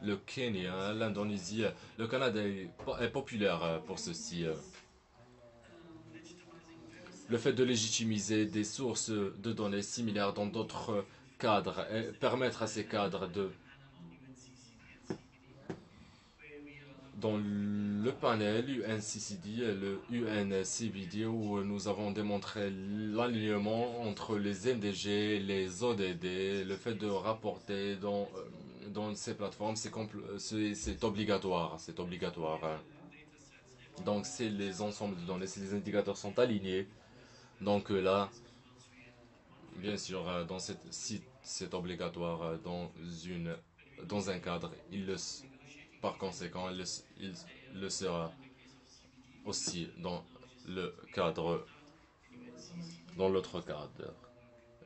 le Kenya, l'Indonésie. Le Canada est populaire pour ceci. Le fait de légitimiser des sources de données similaires dans d'autres cadres et permettre à ces cadres dans le panel UNCCD et le UNCBD, où nous avons démontré l'alignement entre les MDG, les ODD, le fait de rapporter dans ces plateformes, c'est obligatoire. C'est obligatoire. Donc, c'est les ensembles de données, si les indicateurs sont alignés. Donc là, bien sûr, dans cette site, c'est obligatoire dans un cadre. Par conséquent, il le sera aussi dans l'autre cadre.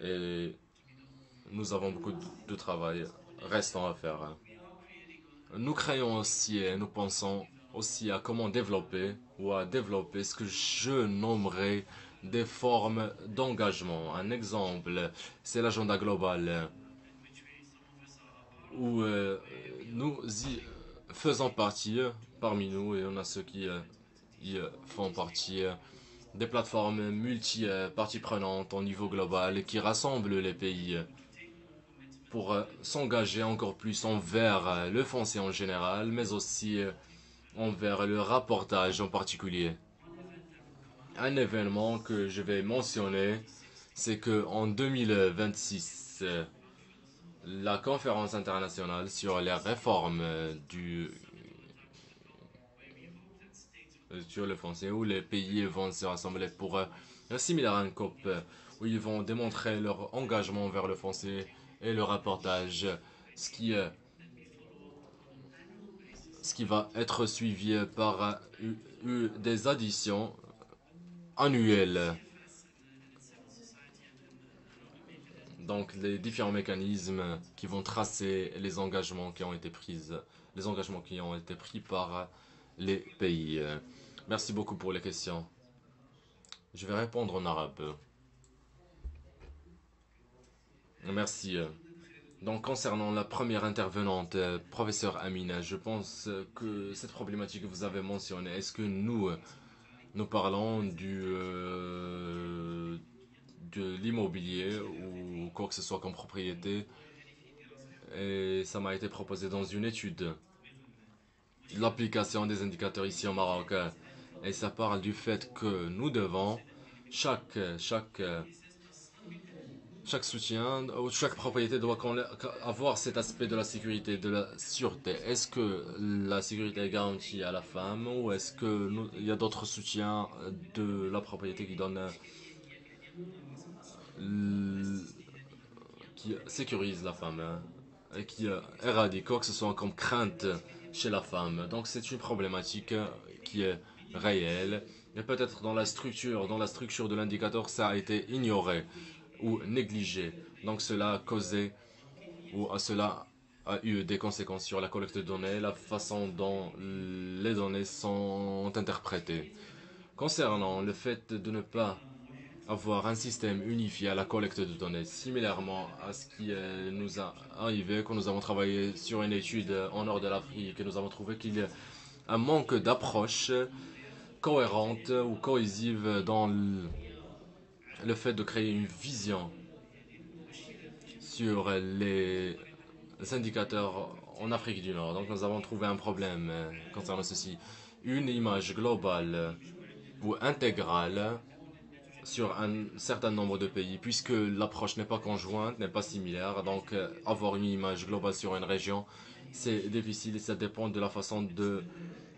Et nous avons beaucoup de travail restant à faire. Nous créons aussi et nous pensons aussi à comment développer ce que je nommerais des formes d'engagement. Un exemple, c'est l'agenda global où nous y faisons partie parmi nous, et on a ceux qui y font partie des plateformes multi-parties prenantes au niveau global qui rassemblent les pays pour s'engager encore plus envers le foncier en général, mais aussi envers le rapportage en particulier. Un événement que je vais mentionner, c'est qu'en 2026, la conférence internationale sur les réformes sur le foncier, où les pays vont se rassembler pour similaire à un COP, où ils vont démontrer leur engagement vers le foncier et le rapportage, ce qui va être suivi par des additions annuelles. Donc les différents mécanismes qui vont tracer les engagements qui ont été pris par les pays. Merci beaucoup pour les questions. Je vais répondre en arabe. Merci. Donc concernant la première intervenante, professeur Amina, je pense que cette problématique que vous avez mentionnée, est-ce que nous parlons de l'immobilier ou quoi que ce soit comme propriété, et ça m'a été proposé dans une étude, l'application des indicateurs ici au Maroc, et ça parle du fait que nous devons chaque soutien, chaque propriété doit avoir cet aspect de la sécurité, de la sûreté. Est-ce que la sécurité est garantie à la femme, ou est-ce qu'il y a d'autres soutiens de la propriété qui sécurise la femme, et qui éradique quoi que ce soit comme crainte chez la femme. Donc c'est une problématique qui est réelle, et peut-être dans la structure de l'indicateur, ça a été ignoré ou négligé. Donc cela a eu des conséquences sur la collecte de données, la façon dont les données sont interprétées. Concernant le fait de ne pas avoir un système unifié à la collecte de données, similairement à ce qui nous a arrivé quand nous avons travaillé sur une étude en nord de l'Afrique, et nous avons trouvé qu'il y a un manque d'approche cohérente ou cohésive dans le fait de créer une vision sur les indicateurs en Afrique du Nord. Donc nous avons trouvé un problème concernant ceci. Une image globale ou intégrale sur un certain nombre de pays, puisque l'approche n'est pas conjointe, n'est pas similaire. Donc avoir une image globale sur une région, c'est difficile et ça dépend de la façon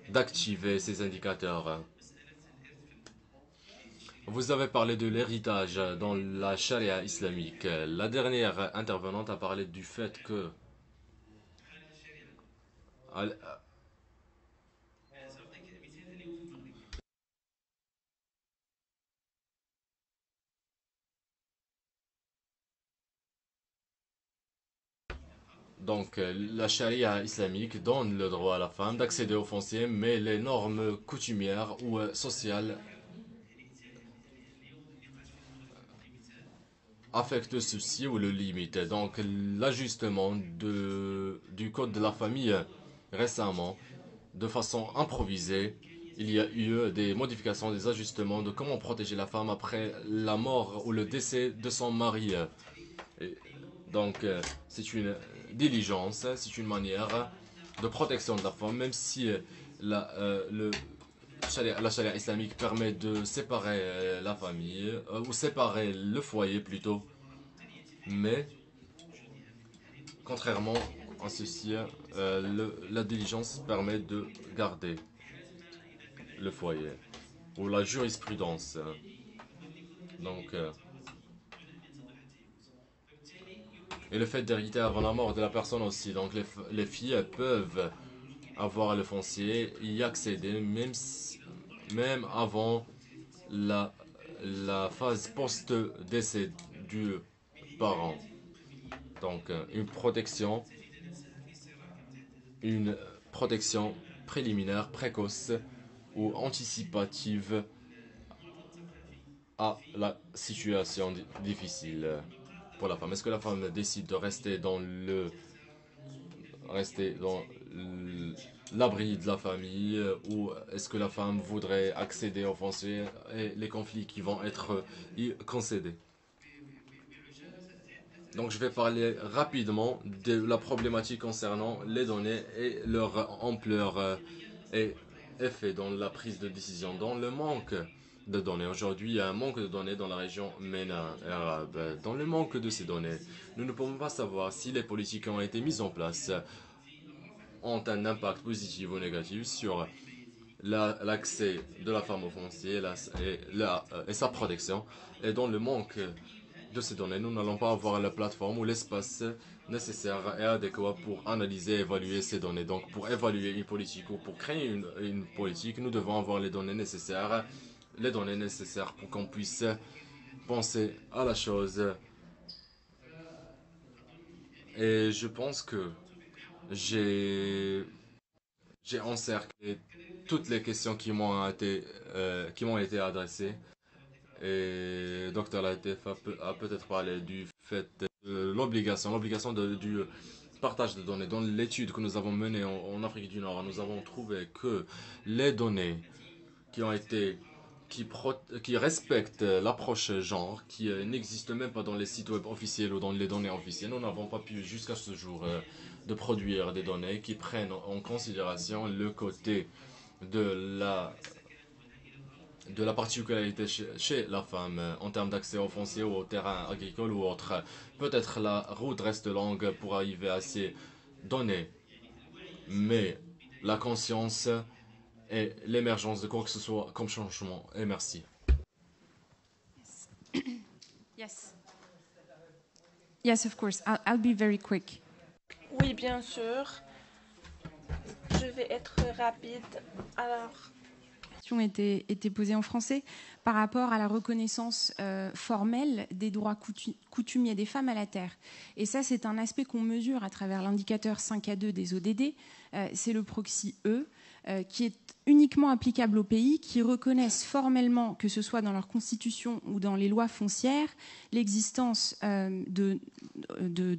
d'activer ces indicateurs. Vous avez parlé de l'héritage dans la charia islamique. La dernière intervenante a parlé du fait que donc la charia islamique donne le droit à la femme d'accéder au foncier, mais les normes coutumières ou sociales affectent ceci ou le limite. Donc l'ajustement du code de la famille récemment, de façon improvisée, il y a eu des modifications, des ajustements de comment protéger la femme après la mort ou le décès de son mari. Donc c'est une diligence, c'est une manière de protection de la femme, même si la charia islamique permet de séparer la famille, ou séparer le foyer plutôt. Mais, contrairement à ceci, la diligence permet de garder le foyer, ou la jurisprudence. Donc, et le fait d'hériter avant la mort de la personne aussi. Donc les filles peuvent avoir le foncier, y accéder, même avant la phase post-décès du parent. Donc une protection préliminaire, précoce ou anticipative à la situation difficile pour la femme. Est-ce que la femme décide de rester dans l'abri de la famille, ou est-ce que la femme voudrait accéder au foncier et les conflits qui vont être concédés? Donc je vais parler rapidement de la problématique concernant les données et leur ampleur et effet dans la prise de décision. Dans le manque de données, aujourd'hui il y a un manque de données dans la région MENA arabe. Dans le manque de ces données, nous ne pouvons pas savoir si les politiques qui ont été mises en place ont un impact positif ou négatif sur l'accès de la femme au foncier et sa protection. Et dans le manque de ces données, nous n'allons pas avoir la plateforme ou l'espace nécessaire et adéquat pour analyser et évaluer ces données. Donc pour évaluer une politique ou pour créer une politique, nous devons avoir les données nécessaires pour qu'on puisse penser à la chose. Et je pense que j'ai encerclé toutes les questions qui m'ont été adressées. Et Dr Latif a peut-être parlé du fait de l'obligation du partage de données. Dans l'étude que nous avons menée en Afrique du Nord, nous avons trouvé que les données qui respectent l'approche genre, qui n'existent même pas dans les sites web officiels ou dans les données officielles, nous n'avons pas pu jusqu'à ce jour de produire des données qui prennent en considération le côté de la particularité chez la femme en termes d'accès au foncier ou au terrain agricole ou autre. Peut-être la route reste longue pour arriver à ces données, mais la conscience et l'émergence de quoi que ce soit comme changement. Et merci. Yes, of course. I'll be very quick. Oui, bien sûr. Je vais être rapide. Alors, était posée en français par rapport à la reconnaissance formelle des droits coutumiers des femmes à la terre. Et ça, c'est un aspect qu'on mesure à travers l'indicateur 5A2 des ODD. C'est le proxy E, qui est uniquement applicable aux pays qui reconnaissent formellement, que ce soit dans leur constitution ou dans les lois foncières, l'existence de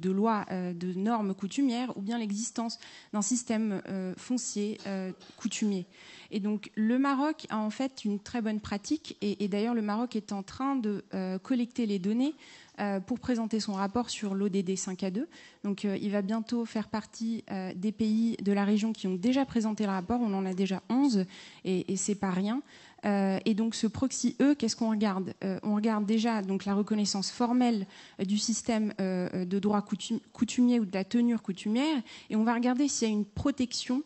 lois, de normes coutumières, ou bien l'existence d'un système foncier coutumier. Et donc le Maroc a en fait une très bonne pratique, et d'ailleurs le Maroc est en train de collecter les données pour présenter son rapport sur l'ODD 5A2. Donc il va bientôt faire partie des pays de la région qui ont déjà présenté le rapport. On en a déjà 11 et c'est pas rien. Et donc ce proxy E, qu'est-ce qu'on regarde? On regarde déjà donc la reconnaissance formelle du système de droit coutumier ou de la tenure coutumière, et on va regarder s'il y a une protection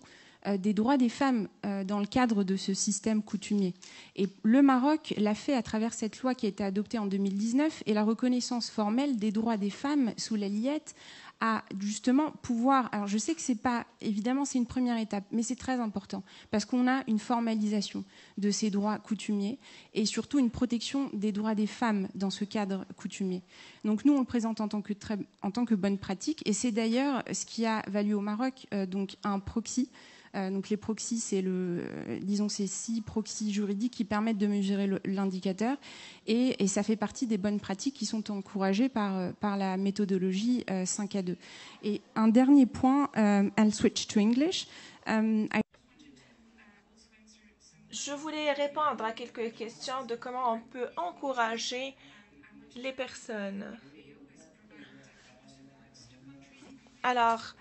des droits des femmes dans le cadre de ce système coutumier. Et le Maroc l'a fait à travers cette loi qui a été adoptée en 2019, et la reconnaissance formelle des droits des femmes sous la Liette à justement pouvoir... Alors je sais que c'est pas... Évidemment, c'est une première étape, mais c'est très important, parce qu'on a une formalisation de ces droits coutumiers et surtout une protection des droits des femmes dans ce cadre coutumier. Donc nous, on le présente en tant que bonne pratique, et c'est d'ailleurs ce qui a valu au Maroc donc un proxy. Donc les proxys, c'est ces 6 proxys juridiques qui permettent de mesurer l'indicateur, et ça fait partie des bonnes pratiques qui sont encouragées par la méthodologie 5A2. Et un dernier point, I'll switch to English. Je voulais répondre à quelques questions de comment on peut encourager les personnes. Alors,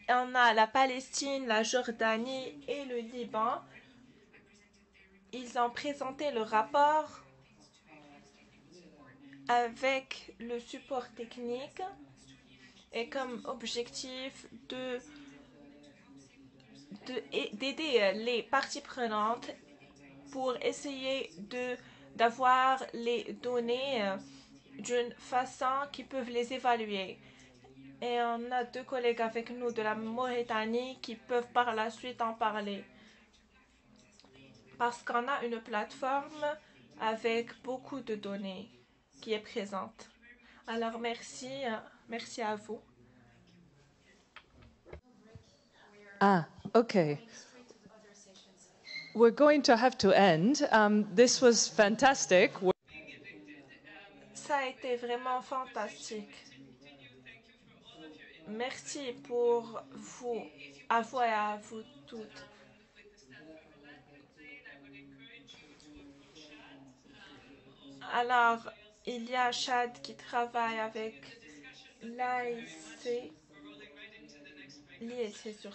on a la Palestine, la Jordanie et le Liban. Ils ont présenté le rapport avec le support technique et comme objectif d'aider les parties prenantes pour essayer d'avoir les données d'une façon qui peuvent les évaluer. Et on a 2 collègues avec nous de la Mauritanie qui peuvent par la suite en parler. Parce qu'on a une plateforme avec beaucoup de données qui est présente. Alors merci à vous. Okay. We're going to have to end. This was fantastic. Ça a été vraiment fantastique. Merci pour vous, à vous et à vous toutes. Alors, il y a Chad qui travaille avec l'AIC sur